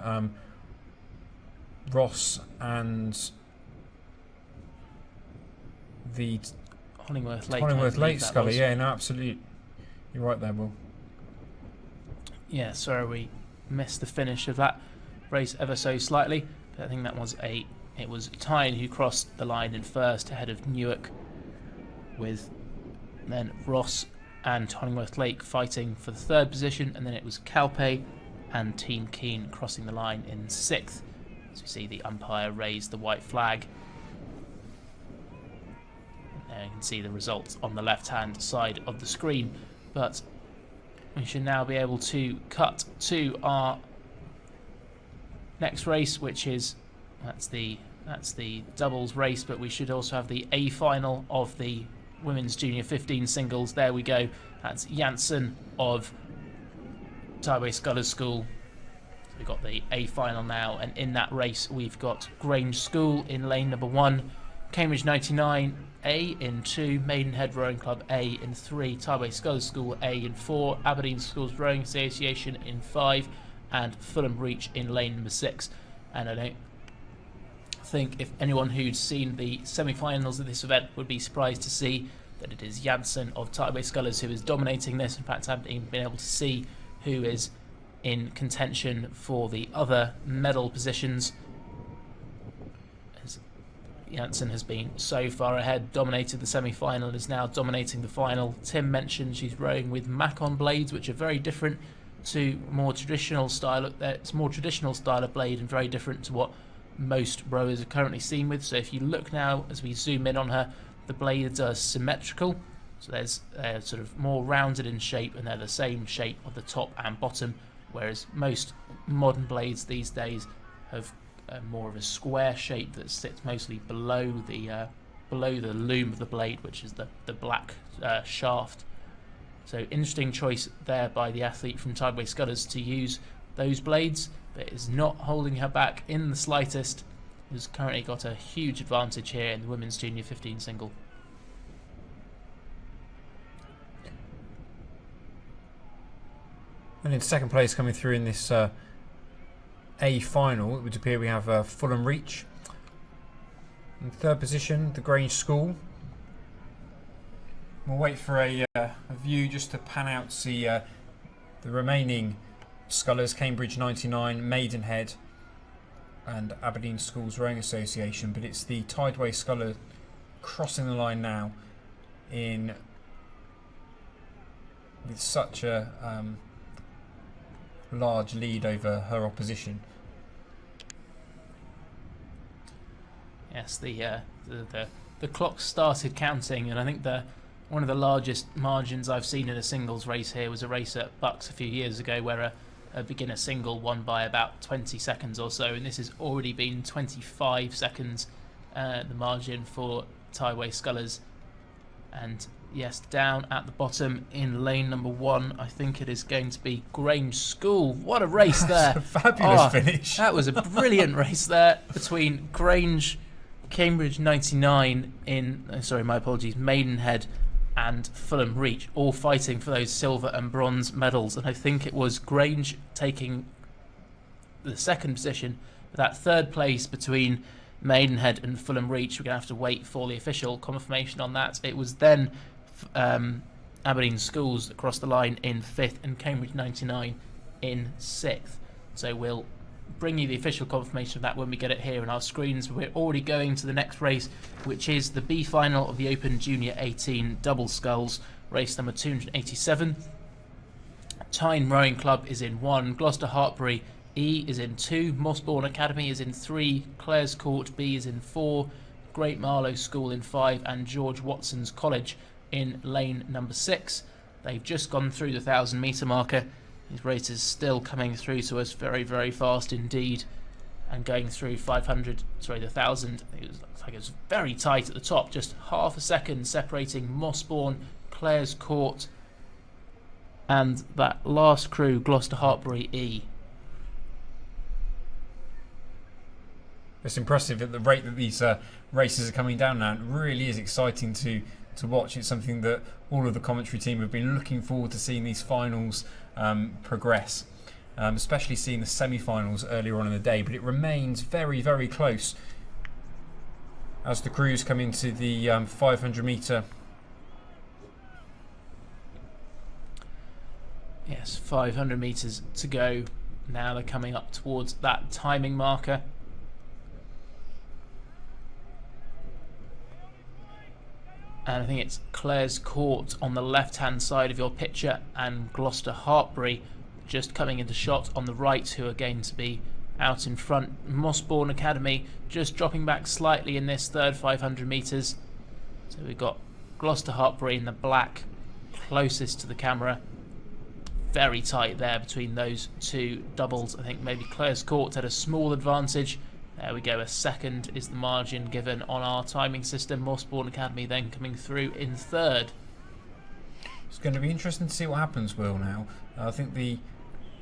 Ross and the Hollingworth Lake Scully. Yeah, no, absolutely. You're right there, Will. Yeah, sorry we missed the finish of that race ever so slightly, but I think that was it was Tyne who crossed the line in first ahead of Newark, with then Ross and Hollingworth Lake fighting for the third position, and then it was Calpe and Team Keane crossing the line in sixth. As you see the umpire raise the white flag. And you can see the results on the left hand side of the screen, but we should now be able to cut to our next race, which is that's the doubles race, but we should also have the A final of the women's junior 15 singles. There we go. That's Janssen of Tideway Scullers School. So we've got the A final now, and in that race we've got Grange School in lane number 1, Cambridge 99 A in 2, Maidenhead Rowing Club A in 3, Tideway Scullers School A in 4, Aberdeen Schools Rowing Association in 5, and Fulham Reach in lane number 6. And I don't think if anyone who'd seen the semi-finals of this event would be surprised to see that it is Janssen of Tideway Scullers who is dominating this. In fact, I haven't even been able to see who is in contention for the other medal positions, as Janssen has been so far ahead, dominated the semi-final and is now dominating the final. Tim mentioned she's rowing with Macon blades, which are very different to more traditional style. It's more traditional style of blade and very different to what most rowers are currently seen with. So if you look now as we zoom in on her, the blades are symmetrical, so they're sort of more rounded in shape, and they're the same shape of the top and bottom, whereas most modern blades these days have more of a square shape that sits mostly below the loom of the blade, which is the black shaft. So interesting choice there by the athlete from Tideway Scullers to use those blades, but is not holding her back in the slightest. Who's currently got a huge advantage here in the women's junior 15 single. And in second place coming through in this A final, it would appear we have Fulham Reach. In third position, the Grange School. We'll wait for a view just to pan out to see the remaining Scullers, Cambridge 99, Maidenhead and Aberdeen Schools Rowing Association, but it's the Tideway Sculler crossing the line now with such a large lead over her opposition. Yes, the clock started counting, and I think one of the largest margins I've seen in a singles race here was a race at Bucks a few years ago where a beginner single won by about 20 seconds or so, and this has already been 25 seconds, the margin for Tideway Scullers. And yes, down at the bottom in lane number 1, I think it is going to be Grange School. What a race there! That's a fabulous finish. That was a brilliant race there between Grange, Cambridge 99 Maidenhead and Fulham Reach, all fighting for those silver and bronze medals. And I think it was Grange taking the second position That third place between Maidenhead and Fulham Reach, we're going to have to wait for the official confirmation on that. It was then Aberdeen Sculls that crossed the line in 5th and Cambridge 99 in 6th. So we'll bring you the official confirmation of that when we get it here on our screens. We're already going to the next race, which is the B final of the Open Junior 18 Double Sculls, race number 287. Tyne Rowing Club is in 1, Gloucester Hartpury E is in 2, Mossbourne Academy is in 3, Clares Court B is in 4, Great Marlow School in 5, and George Watson's College in lane number 6. They've just gone through the 1,000 metre marker. These races still coming through to us very, very fast indeed, and going through the 1,000. It looks like it was very tight at the top, just half a second separating Mossbourne, Clares Court, and that last crew, Gloucester Hartpury E. It's impressive at the rate that these races are coming down now. It really is exciting to watch. It's something that all of the commentary team have been looking forward to seeing these finals progress, especially seeing the semi-finals earlier on in the day. But it remains very, very close as the crews come into the 500 metre. Yes, 500 metres to go. Now they're coming up towards that timing marker. And I think it's Clares Court on the left-hand side of your picture and Gloucester Hartpury just coming into shot on the right, who are going to be out in front. Mossbourne Academy just dropping back slightly in this third 500 metres. So we've got Gloucester Hartpury in the black closest to the camera. Very tight there between those two doubles. I think maybe Clares Court had a small advantage. There we go, a second is the margin given on our timing system. Mossbourne Academy then coming through in third. It's going to be interesting to see what happens, Will, now. I think the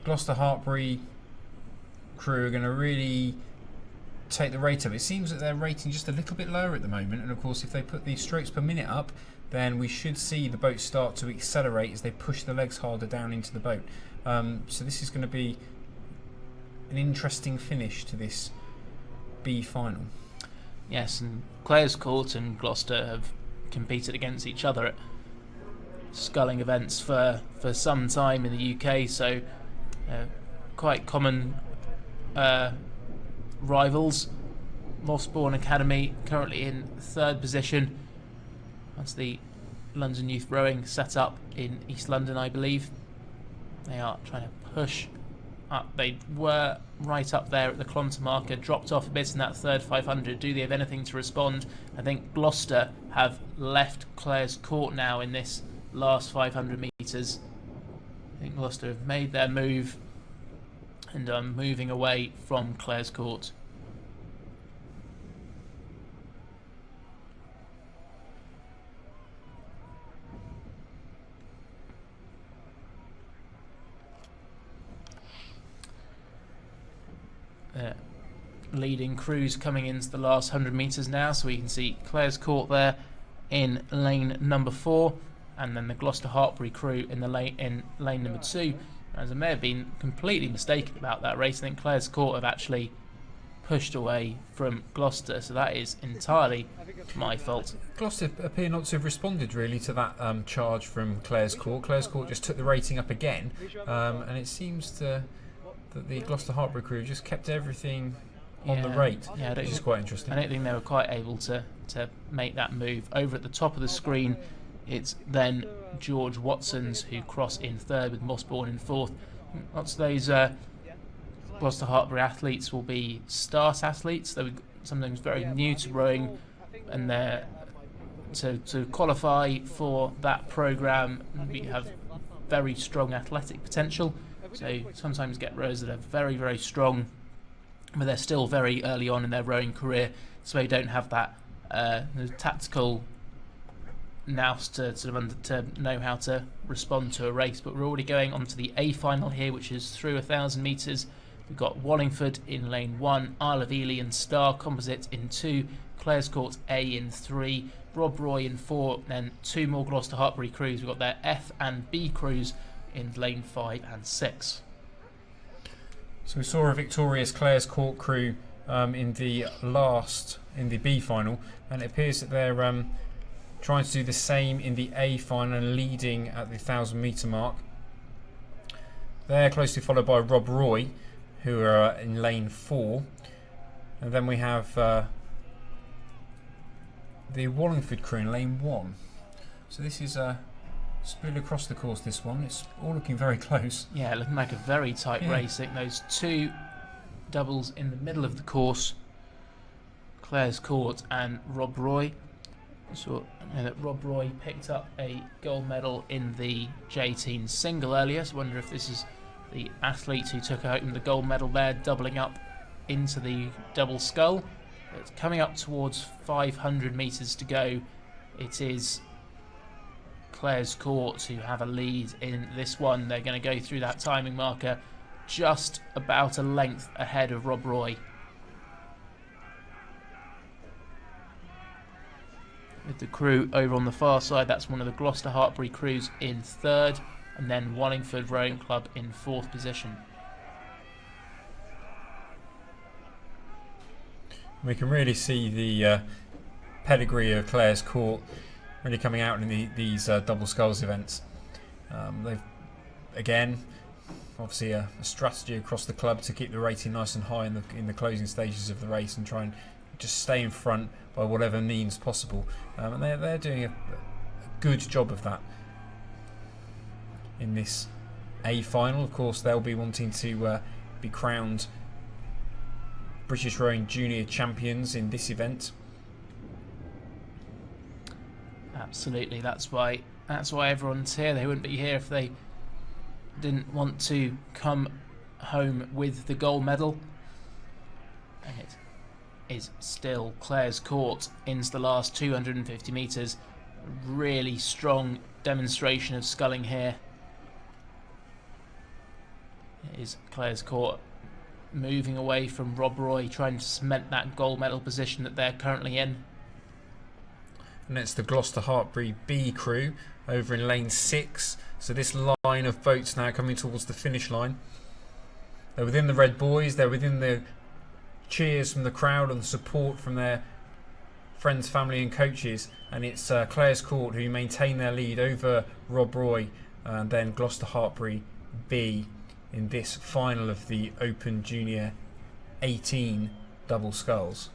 Gloucester Hartpury crew are going to really take the rate up. It seems that they're rating just a little bit lower at the moment, and of course if they put the strokes per minute up, then we should see the boat start to accelerate as they push the legs harder down into the boat. So this is going to be an interesting finish to this B final. Yes, and Clares Court and Gloucester have competed against each other at sculling events for some time in the UK, so quite common rivals. Mossbourne Academy currently in third position. That's the London Youth Rowing set up in East London, I believe. They are trying to push up. They were right up there at the kilometre marker, dropped off a bit in that third 500. Do they have anything to respond? I think Gloucester have left Clares Court now in this last 500 metres. I think Gloucester have made their move and are moving away from Clares Court. Leading crews coming into the last 100 metres now, so we can see Clares Court there in lane number 4, and then the Gloucester Hartpury crew in lane number 2. As I may have been completely mistaken about that race, I think Clares Court have actually pushed away from Gloucester, so that is entirely my fault. Gloucester appear not to have responded really to that charge from Clares Court. Clares Court just took the rating up again, and it seems that the Gloucester Hartpury crew just kept everything on the rate, which is quite interesting. I don't think they were quite able to make that move. Over at the top of the screen, it's then George Watson's who cross in third with Mossbourne in fourth. Lots of those Gloucester Hartpury athletes will be start athletes. They're sometimes very new to rowing, and they're to qualify for that programme. We have very strong athletic potential, so sometimes get rowers that are very, very strong, but they're still very early on in their rowing career, so they don't have that tactical nous to know how to respond to a race. But we're already going on to the A final here, which is through 1,000 metres. We've got Wallingford in lane 1, Isle of Ely and Star Composite in 2, Clares Court A in 3, Rob Roy in 4, then 2 more Gloucester Hartpury crews. We've got their F and B crews in lane 5 and 6. So we saw a victorious Clare's Court crew in the B final, and it appears that they're trying to do the same in the A final and leading at the 1,000 metre mark. They're closely followed by Rob Roy, who are in lane 4, and then we have the Wallingford crew in lane 1. So this is split across the course, this one. It's all looking very close. Yeah, looking like a very tight race. I think those two doubles in the middle of the course, Clare's Court and Rob Roy. So that Rob Roy picked up a gold medal in the J18 single earlier. So I wonder if this is the athlete who took home the gold medal there, doubling up into the double scull. It's coming up towards 500 metres to go. It is Clare's Court who have a lead in this one. They're going to go through that timing marker just about a length ahead of Rob Roy. With the crew over on the far side, that's one of the Gloucester Hartbury crews in 3rd, and then Wallingford Rowing Club in 4th position. We can really see the pedigree of Clare's Court really coming out in these double sculls events. They've, again, obviously a strategy across the club to keep the rating nice and high in the closing stages of the race and try and just stay in front by whatever means possible. And they're doing a good job of that. In this A final, of course, they'll be wanting to be crowned British Rowing Junior Champions in this event. Absolutely, that's why everyone's here. They wouldn't be here if they didn't want to come home with the gold medal. And it is still Clare's Court into the last 250 metres. Really strong demonstration of sculling here. It is Clare's Court moving away from Rob Roy, trying to cement that gold medal position that they're currently in. And it's the Gloucester Hartbury B crew over in lane 6. So this line of boats now coming towards the finish line. They're within the red buoys, they're within the cheers from the crowd and the support from their friends, family and coaches. And it's Clare's Court who maintain their lead over Rob Roy and then Gloucester Hartbury B in this final of the Open Junior 18 double sculls.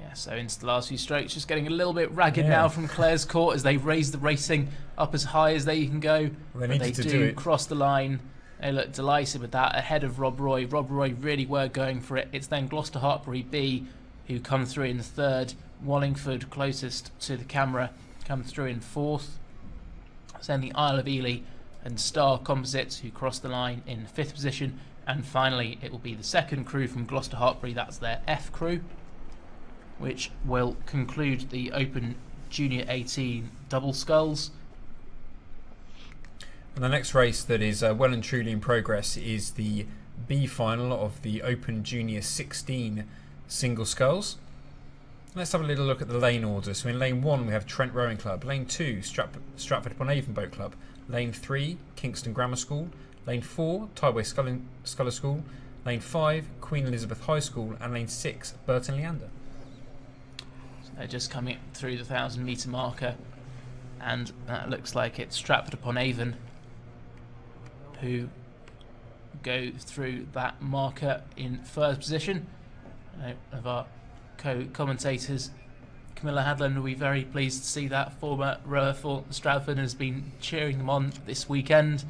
Yeah, so into the last few strokes, just getting a little bit ragged now from Clare's Court as they raise the racing up as high as they can go. Well, they do cross the line. They look delighted with that, ahead of Rob Roy. Rob Roy really were going for it. It's then Gloucester Hartbury B who come through in 3rd. Wallingford, closest to the camera, come through in 4th. Then the Isle of Ely and Star Composites who cross the line in 5th position. And finally, it will be the second crew from Gloucester Hartbury, that's their F crew, which will conclude the Open Junior 18 double sculls. And the next race that is well and truly in progress is the B final of the Open Junior 16 single sculls. Let's have a little look at the lane order. So in lane 1 we have Trent Rowing Club, lane 2 Stratford-upon-Avon Boat Club, lane 3 Kingston Grammar School, lane 4 Tideway Sculler School, lane 5 Queen Elizabeth High School, and lane 6 Burton Leander. They're just coming through the 1,000 metre marker, and that looks like it's Stratford-upon-Avon who go through that marker in 1st position. One of our co-commentators, Camilla Hadland, will be very pleased to see that. Former rower for Stratford has been cheering them on this weekend.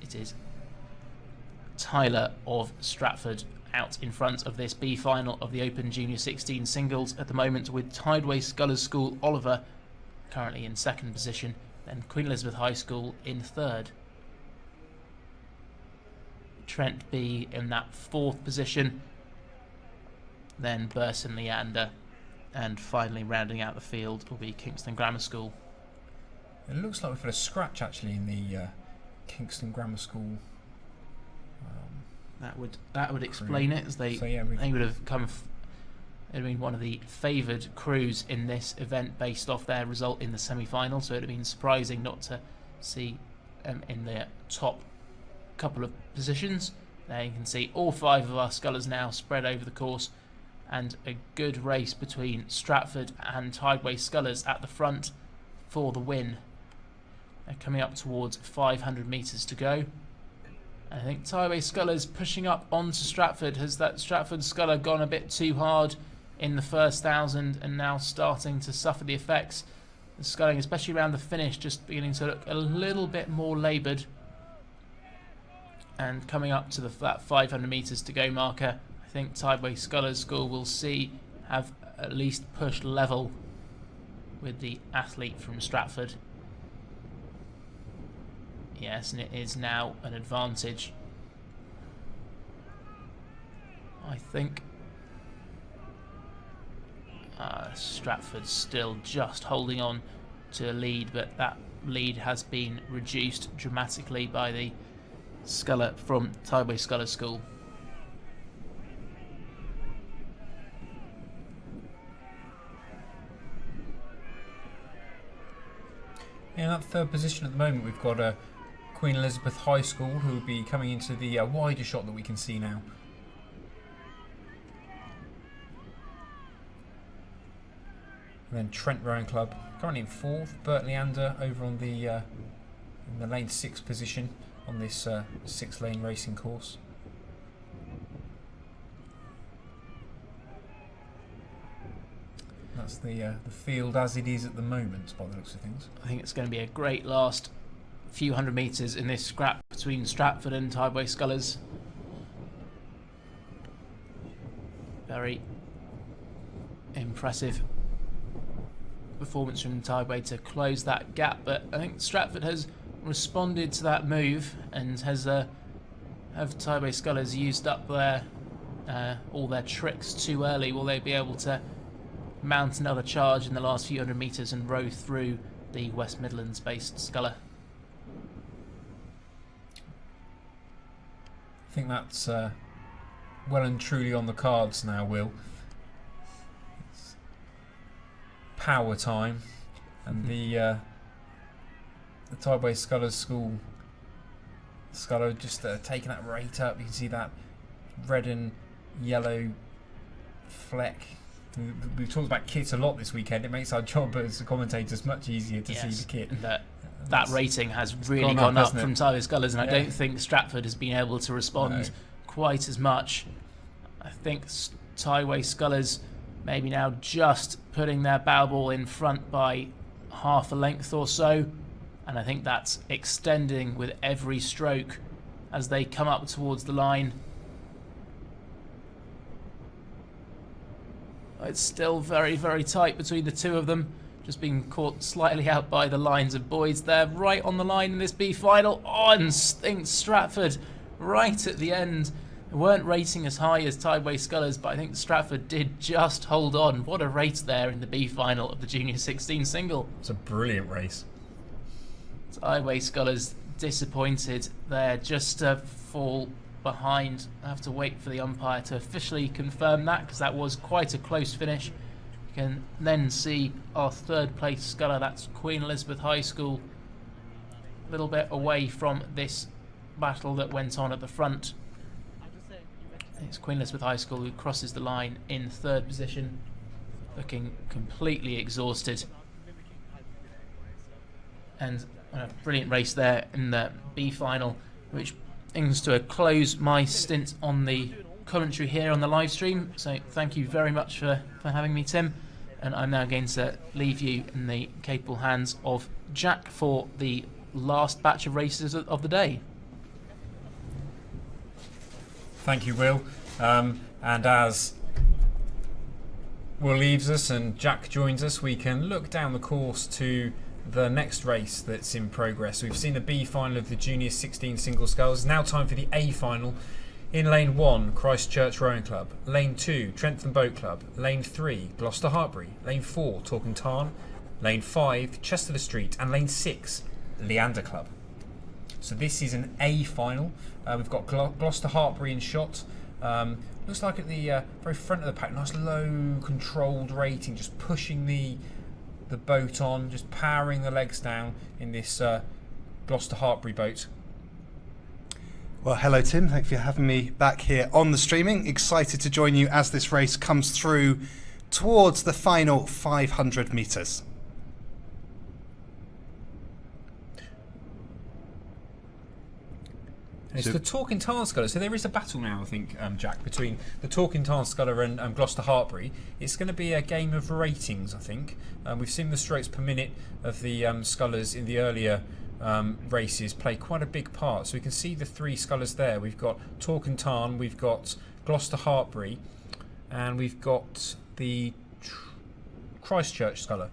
It is Tyler of Stratford out in front of this B final of the Open Junior 16 singles at the moment, with Tideway Scullers School Oliver currently in 2nd position, then Queen Elizabeth High School in 3rd. Trent B in that 4th position, then Burton Leander, and finally rounding out the field will be Kingston Grammar School. It looks like we've had a scratch actually in the Kingston Grammar School. That would explain it, as they would have come. It would have been one of the favoured crews in this event based off their result in the semi-final. So it would have been surprising not to see in their top couple of positions. There you can see all 5 of our scullers now spread over the course, and a good race between Stratford and Tideway scullers at the front for the win. They're coming up towards 500 metres to go. I think Tideway scullers pushing up onto Stratford. Has that Stratford sculler gone a bit too hard in the first 1,000 and now starting to suffer the effects? The sculling, especially around the finish, just beginning to look a little bit more laboured. And coming up to that 500 metres to go marker, I think Tideway Scullers School will see have at least pushed level with the athlete from Stratford. Yes, and it is now an advantage. I think Stratford's still just holding on to a lead, but that lead has been reduced dramatically by the sculler from Tideway Sculler School. In that third position at the moment, we've got Queen Elizabeth High School, who will be coming into the wider shot that we can see now. And then Trent Rowing Club currently in 4th. Burt Leander over on the in the lane 6 position on this 6-lane racing course. That's the field as it is at the moment, by the looks of things. I think it's going to be a great last few hundred metres in this scrap between Stratford and Tideway Scullers. Very impressive performance from Tideway to close that gap, but I think Stratford has responded to that move and has have Tideway Scullers used up their all their tricks too early. Will they be able to mount another charge in the last few hundred metres and row through the West Midlands based sculler? I think that's well and truly on the cards now, Will. It's power time, and the Tideway Scullers School sculler just taking that rate up. You can see that red and yellow fleck. We've talked about kit a lot this weekend. It makes our job as commentators much easier to see the kit. That rating has really gone up from Tideway Scullers, and Yeah. I don't think Stratford has been able to respond quite as much. I think Tideway Scullers maybe now just putting their bow ball in front by half a length or so, and I think that's extending with every stroke as they come up towards the line. It's still very, very tight between the two of them. Just being caught slightly out by the lines of Boyd's there, right on the line in this B final. Oh, and I think Stratford right at the end. They weren't rating as high as Tideway Scullers, but I think Stratford did just hold on. What a race there in the B final of the Junior 16 single. It's a brilliant race. Tideway Scullers disappointed there, just to fall behind. I have to wait for the umpire to officially confirm that, because that was quite a close finish. You can then see our third place sculler, that's Queen Elizabeth High School, a little bit away from this battle that went on at the front. It's Queen Elizabeth High School who crosses the line in third position, looking completely exhausted. And a brilliant race there in the B final, which brings to a close my stint on the commentary here on the live stream. So thank you very much for having me, Tim, and I'm now going to leave you in the capable hands of Jack for the last batch of races of the day. Thank you, Will. And as Will leaves us and Jack joins us, we can look down the course to the next race that's in progress. We've seen the B final of the Junior 16 single sculls. It's now time for the A final. In lane 1, Christchurch Rowing Club. Lane 2, Trentham Boat Club. Lane 3, Gloucester Hartbury. Lane 4, Torquay Tarn. Lane 5, Chester Street. And lane 6, Leander Club. So this is an A final. We've got Gloucester Hartbury in shot. Looks like at the very front of the pack, nice low controlled rating, just pushing the boat on, just powering the legs down in this Gloucester Hartbury boat. Well, hello Tim, thank you for having me back here on the streaming. Excited to join you as this race comes through towards the final 500 metres. It's the Talking Tarn Sculler. So there is a battle now, I think, Jack, between the Talking Tarn Sculler and Gloucester Hartbury. It's going to be a game of ratings, I think. We've seen the strokes per minute of the scullers in the earlier races play quite a big part. So we can see the three scullers there. We've got Talking Tarn, we've got Gloucester Hartbury, and we've got the Christchurch Sculler.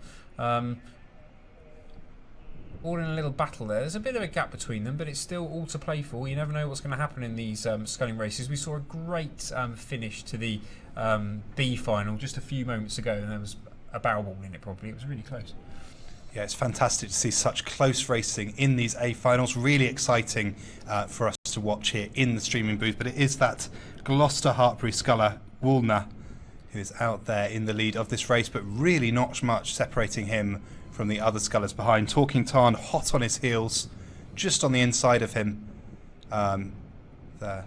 All in a little battle there. There's a bit of a gap between them, but it's still all to play for. You never know what's going to happen in these sculling races. We saw a great finish to the B final just a few moments ago, and there was a barrel ball in it probably. It was really close. Yeah, it's fantastic to see such close racing in these A finals. Really exciting for us to watch here in the streaming booth. But it is that Gloucester Hartbury sculler, Woolner, who is out there in the lead of this race, but really not much separating him from the other scullers behind. Talking Tarn hot on his heels, just on the inside of him. There.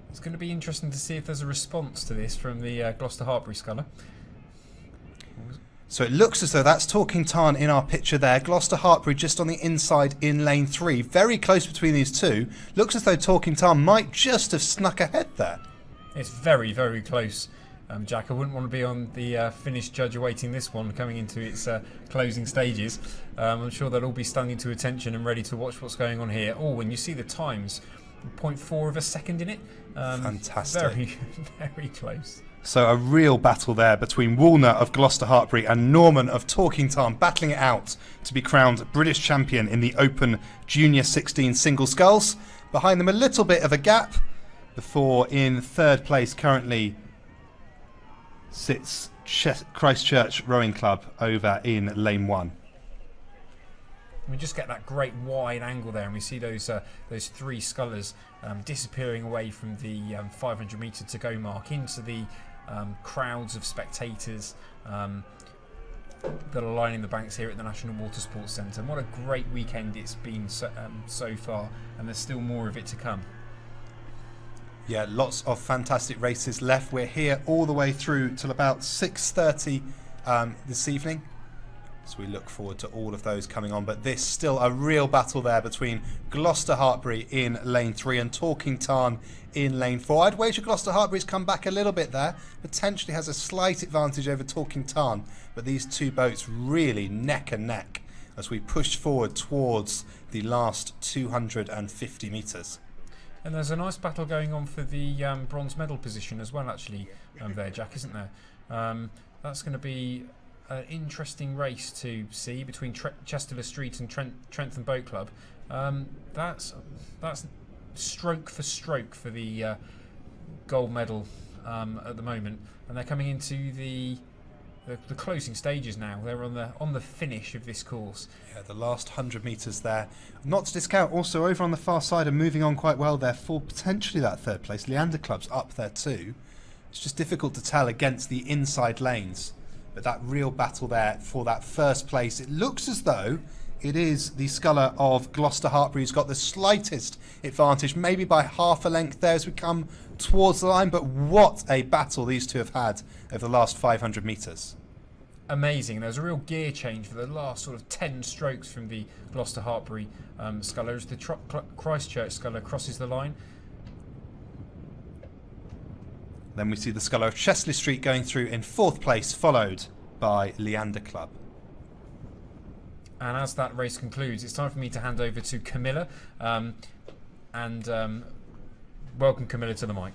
It's going to be interesting to see if there's a response to this from the Gloucester Hartbury sculler. So it looks as though that's Talking Tarn in our picture there. Gloucester Hartbury just on the inside in lane 3. Very close between these two. Looks as though Talking Tarn might just have snuck ahead there. It's very, very close. Jack, I wouldn't want to be on the Finnish judge awaiting this one coming into its closing stages. I'm sure they'll all be standing to attention and ready to watch what's going on here. Oh, when you see the times, 0.4 of a second in it. Fantastic. Very, very close. So a real battle there between Woolner of Gloucester Hartbury and Norman of Talking Tarn, battling it out to be crowned British champion in the Open Junior 16 single sculls. Behind them a little bit of a gap before in third place currently sits Christchurch Rowing Club over in lane 1. We just get that great wide angle there, and we see those three scullers disappearing away from the 500 metre to go mark into the crowds of spectators that are lining the banks here at the National Water Sports Centre. And what a great weekend it's been so far, and there's still more of it to come. Yeah, lots of fantastic races left. We're here all the way through till about 6:30 this evening. So we look forward to all of those coming on. But this still a real battle there between Gloucester Hartbury in lane 3 and Talking Tarn in lane 4. I'd wager Gloucester Hartbury's come back a little bit there. Potentially has a slight advantage over Talking Tarn. But these two boats really neck and neck as we push forward towards the last 250 metres. And there's a nice battle going on for the bronze medal position as well, actually, there, Jack, isn't there? That's going to be an interesting race to see between Chesterfield Street and Trentham Boat Club. That's stroke for stroke for the gold medal at the moment, and they're coming into the closing stages now. They're on the finish of this course. Yeah, the last 100 metres there. Not to discount, also over on the far side and moving on quite well there for potentially that third place. Leander Club's up there too. It's just difficult to tell against the inside lanes. But that real battle there for that first place. It looks as though it is the sculler of Gloucester Hartbury who's got the slightest advantage, maybe by half a length there as we come towards the line. But what a battle these two have had over the last 500 metres. Amazing. There's a real gear change for the last sort of 10 strokes from the Gloucester Hartbury sculler as the Christchurch sculler crosses the line. Then we see the sculler of Chesley Street going through in 4th place, followed by Leander Club. And as that race concludes, it's time for me to hand over to Camilla and welcome Camilla to the mic.